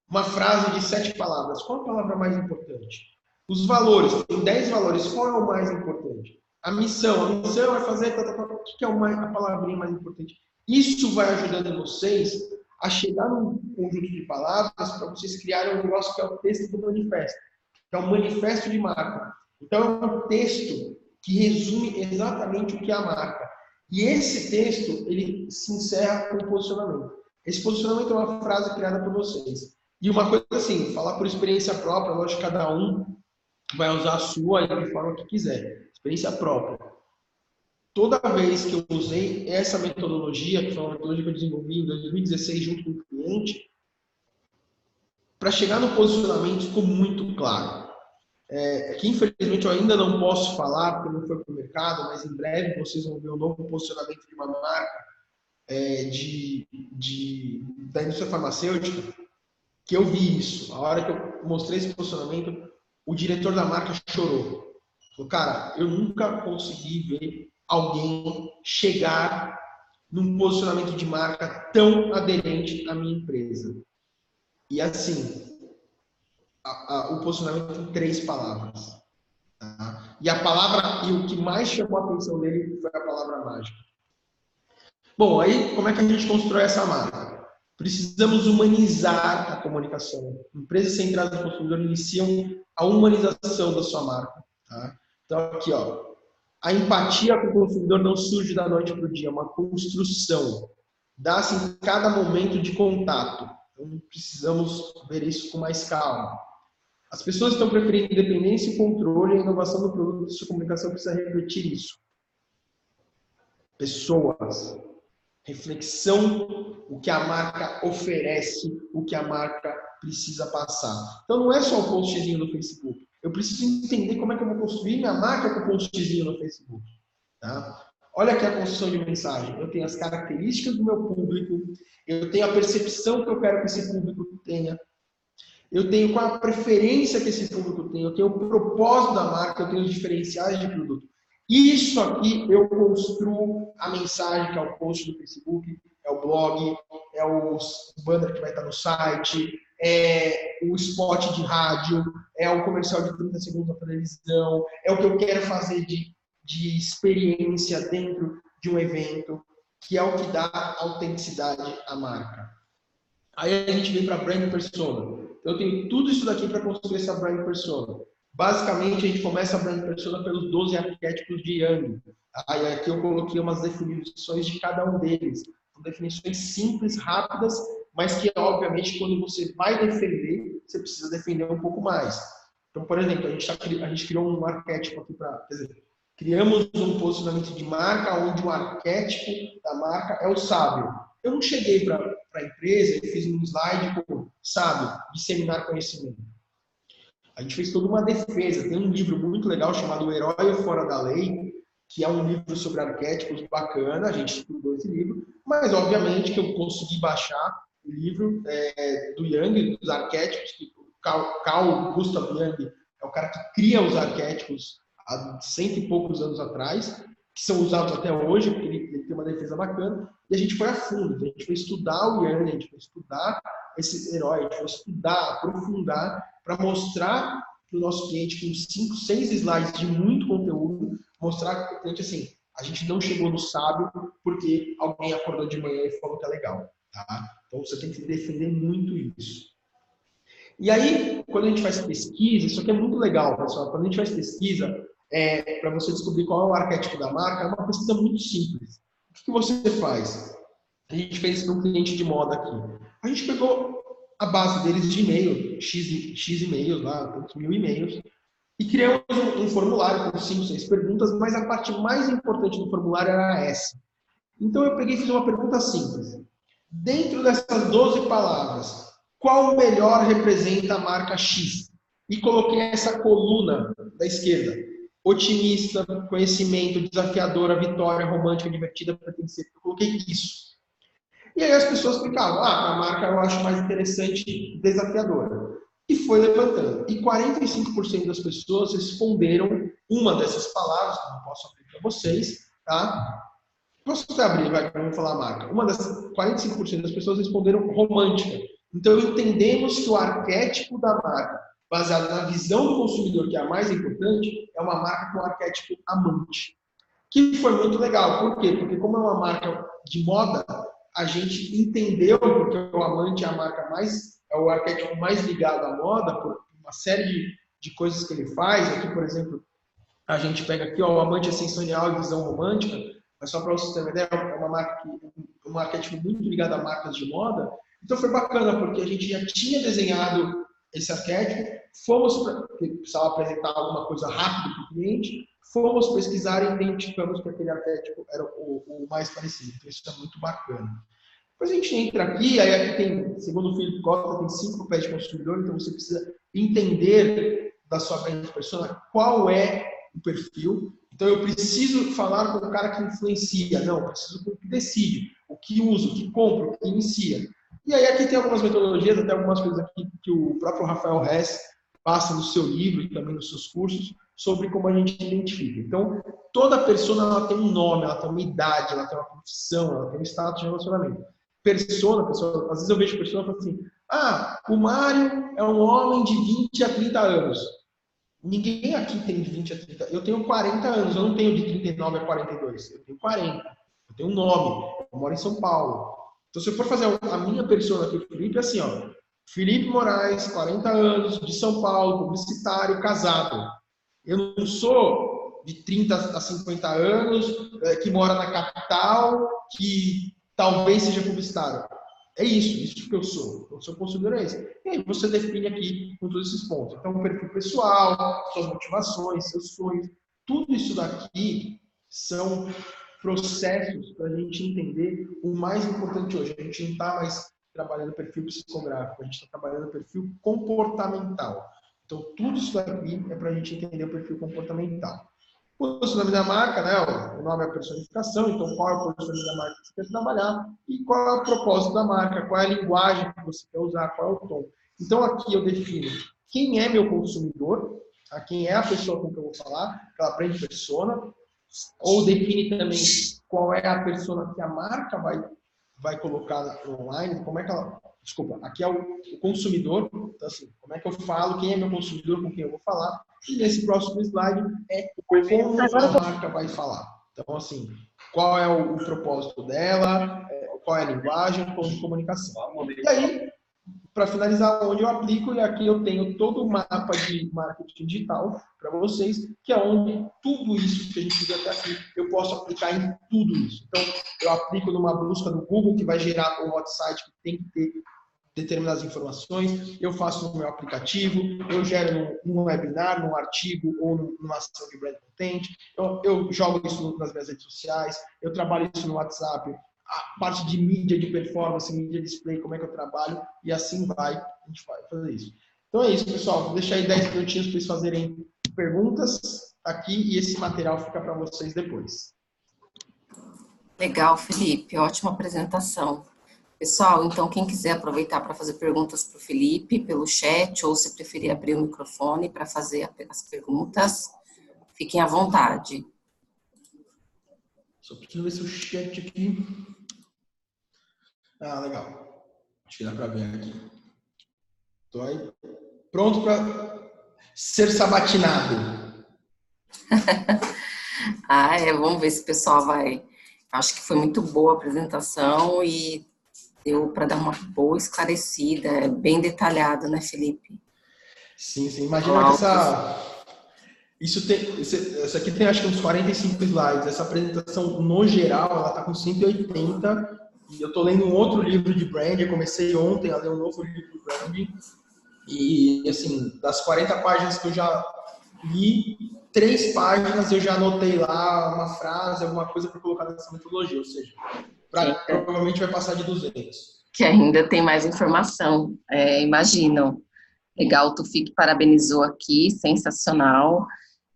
uma frase de 7 palavras. Qual a palavra mais importante? Os valores. Tem 10 valores. Qual é o mais importante? A missão. A missão é fazer... O que é a palavrinha mais importante? Isso vai ajudando vocês a chegar num conjunto de palavras para vocês criarem um negócio que é o texto do manifesto. Que é um manifesto de marca. Então, é um texto que resume exatamente o que é a marca. E esse texto, ele se encerra com o posicionamento. Esse posicionamento é uma frase criada por vocês. E uma coisa assim, falar por experiência própria, lógico que cada um vai usar a sua de forma que quiser. Experiência própria. Toda vez que eu usei essa metodologia, que foi uma metodologia que eu desenvolvi em 2016 junto com o cliente, para chegar no posicionamento ficou muito claro. Que infelizmente eu ainda não posso falar, porque não foi para o mercado, mas em breve vocês vão ver um novo posicionamento de uma marca da indústria farmacêutica, que eu vi isso. A hora que eu mostrei esse posicionamento, o diretor da marca chorou. Falou, cara, eu nunca consegui ver alguém chegar num posicionamento de marca tão aderente à minha empresa. E assim, o posicionamento tem 3 palavras. Tá? E o que mais chamou a atenção dele foi a palavra mágica. Bom, aí como é que a gente constrói essa marca? Precisamos humanizar a comunicação. Empresas centradas no consumidor iniciam a humanização da sua marca. Tá? Então aqui, ó, a empatia com o consumidor não surge da noite para o dia, é uma construção. Dá-se em cada momento de contato. Então precisamos ver isso com mais calma. As pessoas estão preferindo independência e controle, a inovação do produto e sua comunicação precisa refletir isso. Pessoas, reflexão, o que a marca oferece, o que a marca precisa passar. Então não é só o postzinho no Facebook. Eu preciso entender como é que eu vou construir minha marca com o postzinho no Facebook. Tá? Olha aqui a construção de mensagem. Eu tenho as características do meu público, eu tenho a percepção que eu quero que esse público tenha, eu tenho qual a preferência que esse público tem, eu tenho o propósito da marca, eu tenho os diferenciais de produto. Isso aqui eu construo a mensagem, que é o post do Facebook, é o blog, é o banner que vai estar no site, é o spot de rádio, é o comercial de 30 segundos na televisão, é o que eu quero fazer de experiência dentro de um evento, que é o que dá autenticidade à marca. Aí a gente vem para brand persona. Eu tenho tudo isso daqui para construir essa brand persona. Basicamente, a gente começa a brand persona pelos 12 arquétipos de Jung. Aí aqui eu coloquei umas definições de cada um deles. São definições simples, rápidas, mas que, obviamente, quando você vai defender, você precisa defender um pouco mais. Então, por exemplo, a gente criou um arquétipo aqui para... Criamos um posicionamento de marca onde o arquétipo da marca é o sábio. Eu não cheguei para a empresa e fiz um slide com sábio, disseminar conhecimento. A gente fez toda uma defesa. Tem um livro muito legal chamado O Herói Fora da Lei, que é um livro sobre arquétipos bacana. A gente estudou esse livro, mas obviamente que eu consegui baixar o livro do Jung, dos arquétipos, que o Carl Gustav Jung é o cara que cria os arquétipos há 100 e poucos anos atrás, que são usados até hoje, porque ele tem uma defesa bacana, e a gente foi a fundo, a gente foi estudar o Jung, a gente foi estudar esse herói, a gente foi estudar, aprofundar, para mostrar para o nosso cliente com 5, 6 slides de muito conteúdo, mostrar para o cliente assim, a gente não chegou no sábio porque alguém acordou de manhã e falou que é legal. Tá? Então você tem que defender muito isso. E aí, quando a gente faz pesquisa, isso aqui é muito legal, pessoal, quando a gente faz pesquisa, para você descobrir qual é o arquétipo da marca, é uma pesquisa muito simples. O que você faz? A gente fez isso para um cliente de moda aqui. A gente pegou a base deles de e-mail, X e-mails, lá, tantos mil e-mails, e criamos um formulário com 5, 6 perguntas, mas a parte mais importante do formulário era essa. Então eu peguei e fiz uma pergunta simples. Dentro dessas 12 palavras, qual melhor representa a marca X? E coloquei essa coluna da esquerda. Otimista, conhecimento, desafiadora, vitória, romântica, divertida, pertencer. Eu coloquei isso. E aí as pessoas explicavam, a marca eu acho mais interessante, desafiadora. E foi levantando. E 45% das pessoas responderam uma dessas palavras, que eu não posso abrir para vocês, tá? Posso até abrir, vai, para não falar a marca. 45% das pessoas responderam romântica. Então entendemos que o arquétipo da marca, baseado na visão do consumidor, que é a mais importante, é uma marca com o arquétipo amante. Que foi muito legal. Por quê? Porque como é uma marca de moda, a gente entendeu, porque o amante é a marca é o arquétipo mais ligado à moda, por uma série de coisas que ele faz. Aqui, por exemplo, a gente pega aqui, ó, o amante é sensorial e visão romântica. mas só para você ter uma ideia, é uma marca um arquétipo muito ligado a marcas de moda. Então foi bacana, porque a gente já tinha desenhado esse arquétipo, porque precisava apresentar alguma coisa rápido para o cliente, fomos pesquisar e identificamos que aquele arquétipo era o mais parecido. Então isso é muito bacana. Depois a gente entra aqui, aí aqui tem, segundo o Felipe Costa, tem 5 pés de consumidor, então você precisa entender da sua brand persona qual é o perfil. Então eu preciso falar com o cara que influencia, não, eu preciso com o que decide, o que usa, o que compra, o que inicia. E aí aqui tem algumas metodologias, até algumas coisas aqui que o próprio Rafael Hess passa no seu livro e também nos seus cursos, sobre como a gente identifica. Então, toda persona ela tem um nome, ela tem uma idade, ela tem uma profissão, ela tem um status de relacionamento. Persona, pessoal, às vezes eu vejo pessoas falando assim, o Mário é um homem de 20 a 30 anos. Ninguém aqui tem de 20 a 30. Eu tenho 40 anos, eu não tenho de 39 a 42. Eu tenho 40. Eu tenho um nome. Eu moro em São Paulo. Então, se eu for fazer a minha persona aqui, o Felipe, é assim, ó. Felipe Moraes, 40 anos, de São Paulo, publicitário, casado. Eu não sou de 30 a 50 anos, que mora na capital, que talvez seja publicitário. É isso que eu sou. O seu consumidor é esse. E aí você define aqui com todos esses pontos. Então, o perfil pessoal, suas motivações, seus sonhos, tudo isso daqui são processos para a gente entender o mais importante hoje. A gente não está mais trabalhando perfil psicográfico, a gente está trabalhando perfil comportamental. Então, tudo isso daqui é para a gente entender o perfil comportamental. O nome da marca, né? O nome é a personificação, então qual é o posicionamento da marca que você quer trabalhar e qual é o propósito da marca, qual é a linguagem que você quer usar, qual é o tom. Então aqui eu defino quem é meu consumidor, quem é a pessoa com quem eu vou falar, aquela brand persona, ou define também qual é a persona que a marca vai colocar online, como é que ela... Desculpa, aqui é o consumidor, então assim, como é que eu falo, quem é meu consumidor, com quem eu vou falar, e nesse próximo slide é como a marca vai falar. Então, assim, qual é o propósito dela, qual é a linguagem, o tom de comunicação. E aí, para finalizar, onde eu aplico, e aqui eu tenho todo o mapa de marketing digital para vocês, que é onde tudo isso que a gente viu até aqui, eu posso aplicar em tudo isso. Então, eu aplico numa busca do Google, que vai gerar um hot site que tem que ter determinadas informações, eu faço no meu aplicativo, eu gero num webinar, num artigo ou numa ação de brand content, eu jogo isso nas minhas redes sociais, eu trabalho isso no WhatsApp, a parte de mídia, de performance, mídia display, como é que eu trabalho, e assim vai, a gente vai fazer isso. Então é isso, pessoal, vou deixar aí 10 minutinhos para vocês fazerem perguntas aqui e esse material fica para vocês depois. Legal, Felipe, ótima apresentação. Pessoal, então quem quiser aproveitar para fazer perguntas para o Felipe pelo chat, ou se preferir abrir o microfone para fazer as perguntas, fiquem à vontade. Só preciso ver se o chat aqui... legal. Acho que dá para ver aqui. Estou aí pronto para ser sabatinado. Vamos ver se o pessoal vai... Acho que foi muito boa a apresentação e deu para dar uma boa esclarecida, bem detalhado, né, Felipe? Sim. Imagina que essa aqui tem acho que uns 45 slides. Essa apresentação, no geral, ela está com 180. E eu estou lendo um outro livro de brand. Eu comecei ontem a ler um novo livro de brand. E, assim, das 40 páginas que eu já li, 3 páginas eu já anotei lá uma frase, alguma coisa para colocar nessa metodologia. Ou seja, provavelmente vai passar de 200. Que ainda tem mais informação, imagino. Legal, o Tufik parabenizou aqui, sensacional.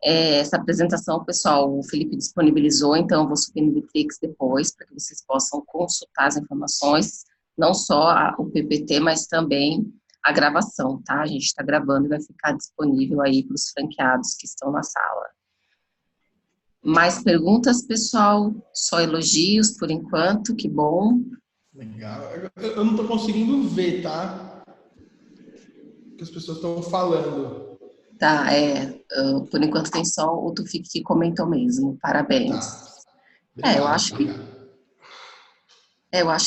Essa apresentação, pessoal, o Felipe disponibilizou, então eu vou subir no Bitrix depois, para que vocês possam consultar as informações, não só o PPT, mas também a gravação, tá? A gente está gravando e vai ficar disponível aí para os franqueados que estão na sala. Mais perguntas, pessoal? Só elogios por enquanto, que bom. Legal. Eu não estou conseguindo ver, tá? O que as pessoas estão falando. Tá, por enquanto tem só o Tufik que comentou mesmo. Parabéns. Tá. Eu acho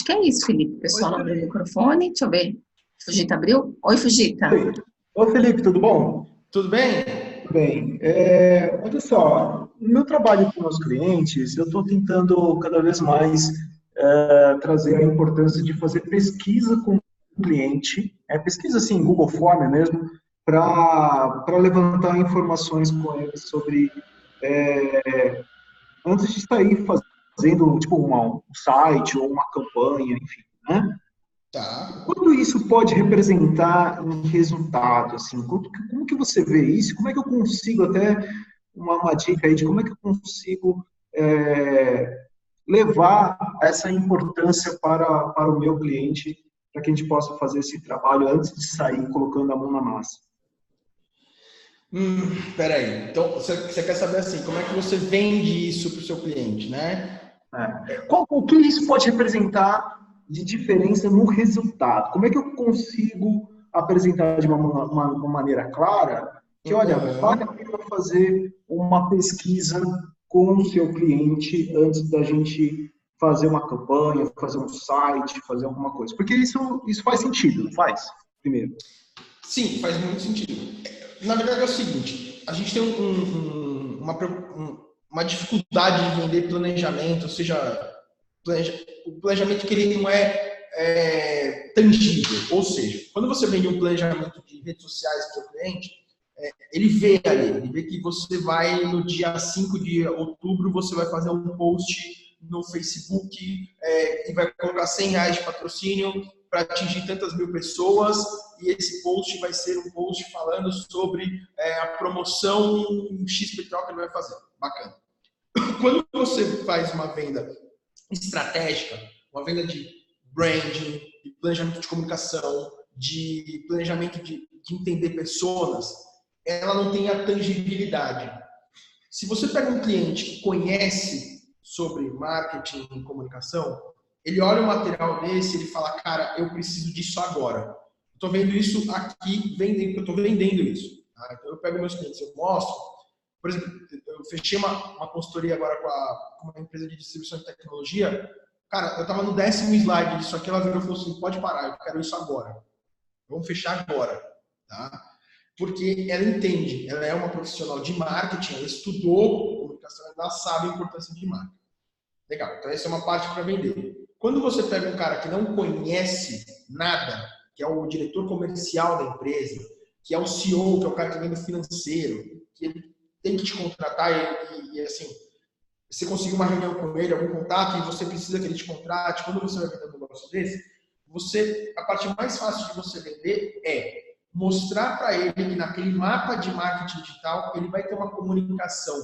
que é isso, Felipe. O pessoal não abriu o microfone. Deixa eu ver. Fujita abriu? Oi, Fujita. Oi, Felipe, tudo bom? Tudo bem? bem. Olha só, no meu trabalho com os clientes, eu estou tentando cada vez mais trazer a importância de fazer pesquisa com o cliente, pesquisa assim, Google Form mesmo, para levantar informações com ele sobre, antes de sair fazendo tipo um site ou uma campanha, enfim, né? Tá. Quanto isso pode representar em resultado? Assim, como que você vê isso? Como é que eu consigo, até uma dica aí de como é que eu consigo levar essa importância para o meu cliente, para que a gente possa fazer esse trabalho antes de sair colocando a mão na massa? Peraí. Então, você quer saber assim, como é que você vende isso para o seu cliente, né? O que isso pode representar de diferença no resultado? Como é que eu consigo apresentar de uma maneira clara que, olha, vale a pena fazer uma pesquisa com o seu cliente antes da gente fazer uma campanha, fazer um site, fazer alguma coisa? Porque isso faz sentido, não faz? Primeiro. Sim, faz muito sentido. Na verdade é o seguinte, a gente tem uma dificuldade de vender planejamento, ou seja, o planejamento que ele não é tangível. Ou seja, quando você vende um planejamento de redes sociais para o seu cliente, ele vê ali, ele vê que você vai, no dia 5 de outubro, você vai fazer um post no Facebook e vai colocar R$100 de patrocínio para atingir tantas mil pessoas, e esse post vai ser um post falando sobre a promoção XPTO que ele vai fazer. Bacana. Quando você faz uma venda estratégica, uma venda de branding, de planejamento de comunicação, de planejamento de entender pessoas, ela não tem a tangibilidade. Se você pega um cliente que conhece sobre marketing e comunicação, ele olha o material desse e ele fala, cara, eu preciso disso agora. Estou vendo isso aqui, eu estou vendendo isso. Tá? Então eu pego meus clientes, eu mostro. Por exemplo, eu fechei uma consultoria agora com uma empresa de distribuição de tecnologia. Cara, eu estava no 10º slide disso aqui, ela virou e falou assim, pode parar, eu quero isso agora. Vamos fechar agora. Tá? Porque ela entende, ela é uma profissional de marketing, ela estudou comunicação, ela sabe a importância de marketing. Legal, então essa é uma parte para vender. Quando você pega um cara que não conhece nada, que é o diretor comercial da empresa, que é o CEO, que é o cara que vem do financeiro, que ele tem que te contratar e assim, você conseguir uma reunião com ele, algum contato, e você precisa que ele te contrate, quando você vai vender um negócio desse, a parte mais fácil de você vender é mostrar para ele que naquele mapa de marketing digital ele vai ter uma comunicação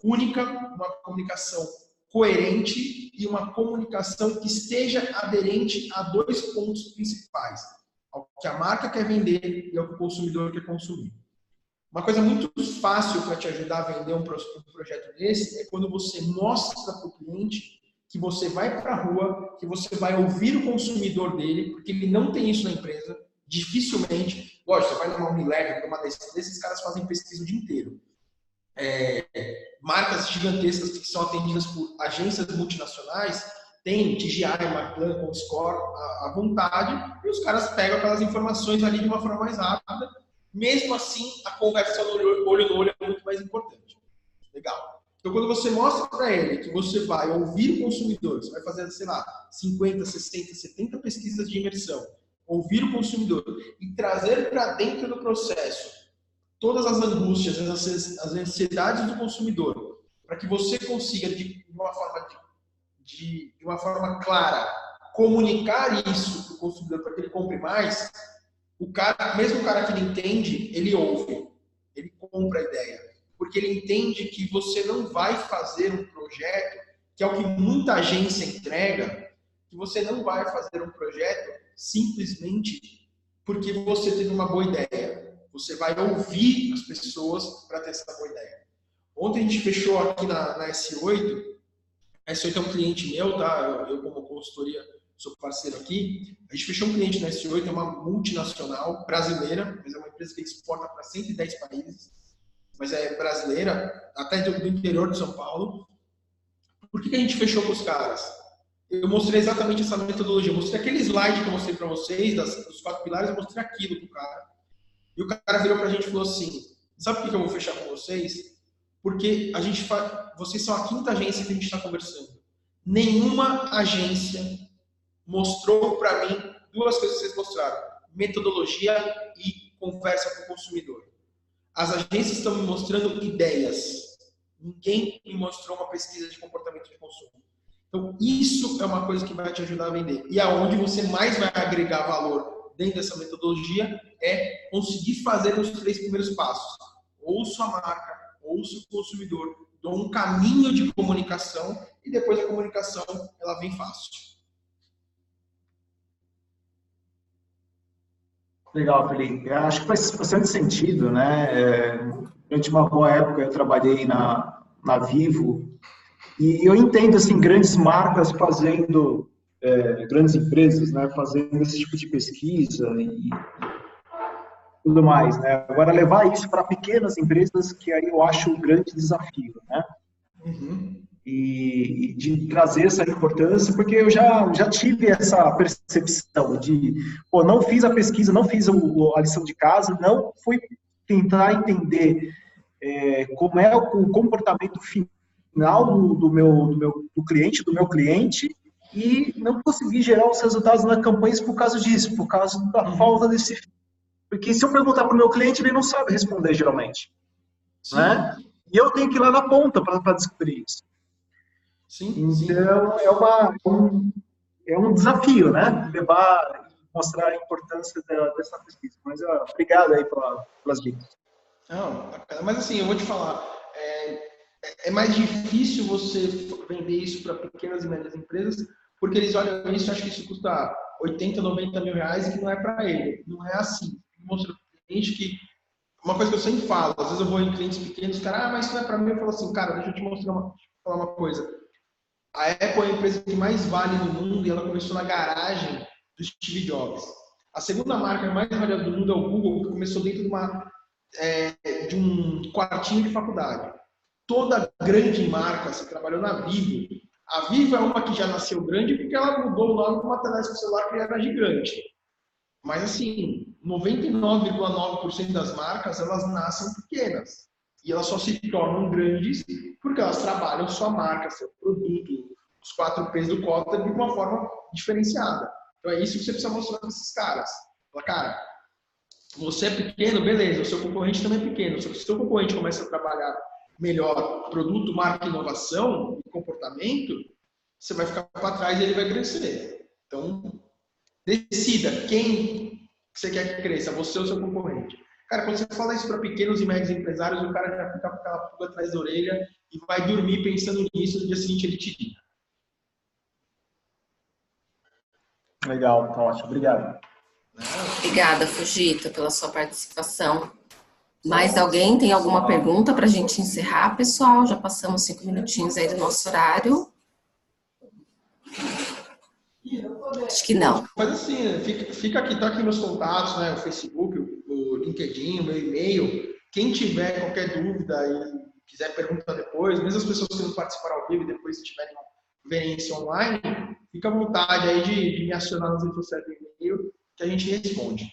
única, uma comunicação coerente e uma comunicação que esteja aderente a 2 pontos principais: ao que a marca quer vender e ao que o consumidor quer consumir. Uma coisa muito fácil para te ajudar a vender um projeto desse é quando você mostra para o cliente que você vai para a rua, que você vai ouvir o consumidor dele, porque ele não tem isso na empresa, dificilmente. Lógico, você vai numa Unilever, numa desses caras fazem pesquisa o dia inteiro. Marcas gigantescas que são atendidas por agências multinacionais têm TGI, Marplan, Comscore à vontade, e os caras pegam aquelas informações ali de uma forma mais rápida. Mesmo assim, a conversa olho no olho é muito mais importante. Legal. Então, quando você mostra para ele que você vai ouvir o consumidor, você vai fazer, sei lá, 50, 60, 70 pesquisas de imersão, ouvir o consumidor e trazer para dentro do processo todas as angústias, as ansiedades do consumidor, para que você consiga, de uma forma clara, comunicar isso para o consumidor, para que ele compre mais, mesmo o cara que não entende, ele ouve, ele compra a ideia, porque ele entende que você não vai fazer um projeto, que é o que muita agência entrega, que você não vai fazer um projeto simplesmente porque você teve uma boa ideia. Você vai ouvir as pessoas para ter essa boa ideia. Ontem a gente fechou aqui na S8. A S8 é um cliente meu, tá? Eu como consultoria, sou parceiro aqui. A gente fechou um cliente na S8, é uma multinacional brasileira, mas é uma empresa que exporta para 110 países, mas é brasileira, até do interior de São Paulo. Por que a gente fechou com os caras? Eu mostrei exatamente essa metodologia. Eu mostrei aquele slide que eu mostrei para vocês, dos 4 pilares, eu mostrei aquilo para o cara. E o cara virou para a gente e falou assim, Sabe por que eu vou fechar com vocês? Porque vocês são a quinta agência que a gente está conversando. Nenhuma agência mostrou para mim duas coisas que vocês mostraram: metodologia e conversa com o consumidor. As agências estão me mostrando ideias. Ninguém me mostrou uma pesquisa de comportamento de consumo. Então, isso é uma coisa que vai te ajudar a vender. E aonde você mais vai agregar valor dentro dessa metodologia é conseguir fazer os 3 primeiros passos. Ouço a marca, ouço o consumidor, dou um caminho de comunicação e depois a comunicação ela vem fácil. Legal, Felipe. Eu acho que faz bastante sentido, né? Durante uma boa época eu trabalhei na Vivo e eu entendo, assim, grandes marcas fazendo, grandes empresas, né? Fazendo esse tipo de pesquisa e tudo mais, né? Agora, levar isso para pequenas empresas, que aí eu acho um grande desafio, né? Uhum. E de trazer essa importância, porque eu já tive essa percepção de, pô, não fiz a pesquisa, não fiz a lição de casa, não fui tentar entender como é o comportamento final do cliente, do meu cliente, e não consegui gerar os resultados nas campanhas por causa disso, por causa da falta desse... Porque se eu perguntar para o meu cliente, ele não sabe responder, geralmente. Né? E eu tenho que ir lá na ponta para descobrir isso. Sim, então, é um desafio, né? Levar e mostrar a importância dessa pesquisa. Mas obrigado aí pelas dicas. Não, mas assim, eu vou te falar, é mais difícil você vender isso para pequenas e médias empresas, porque eles olham isso e acham que isso custa 80, 90 mil reais e que não é para ele. Não é assim. Mostra para o cliente que, uma coisa que eu sempre falo, às vezes eu vou em clientes pequenos, cara, mas isso não é para mim. Eu falo assim, cara, deixa eu te falar uma coisa. A Apple é a empresa que mais vale no mundo e ela começou na garagem do Steve Jobs. A segunda marca mais valiosa do mundo é o Google, que começou dentro de um quartinho de faculdade. Toda grande marca, você trabalhou na Vivo. A Vivo é uma que já nasceu grande porque ela mudou o nome para uma teléfono celular que era gigante. Mas assim, 99,9% das marcas, elas nascem pequenas. E elas só se tornam grandes porque elas trabalham sua marca, seu produto, os 4 P's do Kotler de uma forma diferenciada. Então é isso que você precisa mostrar para esses caras. Fala, cara, você é pequeno, beleza, o seu concorrente também é pequeno. Só que se o seu concorrente começa a trabalhar melhor produto, marca, inovação e comportamento, você vai ficar para trás e ele vai crescer. Então, decida quem você quer que cresça, você ou seu concorrente. Cara, quando você fala isso para pequenos e médios empresários, o cara já fica com aquela pulga atrás da orelha e vai dormir pensando nisso, no dia seguinte ele te liga. Legal, tá ótimo. Obrigado. Obrigada, Fujita, pela sua participação. Mais alguém tem alguma pergunta para a gente encerrar, pessoal? Já passamos 5 minutinhos aí do nosso horário. Acho que não. Mas assim, fica aqui, tá aqui meus contatos, né? O Facebook, o LinkedIn, o meu e-mail. Quem tiver qualquer dúvida e quiser perguntar depois, mesmo as pessoas que não participaram ao vivo e depois tiverem verem isso online, fica à vontade aí de me acionar nas redes sociais do e-mail que a gente responde.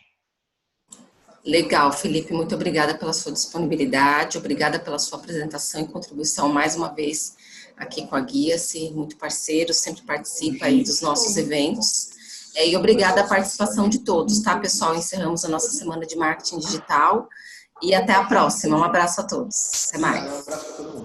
Legal, Felipe, muito obrigada pela sua disponibilidade, obrigada pela sua apresentação e contribuição mais uma vez aqui com a Guia-se, muito parceiro, sempre participa aí dos nossos eventos. E obrigada a participação de todos, tá, pessoal? Encerramos a nossa semana de marketing digital e até a próxima. Um abraço a todos. Até mais. Um abraço a todo mundo.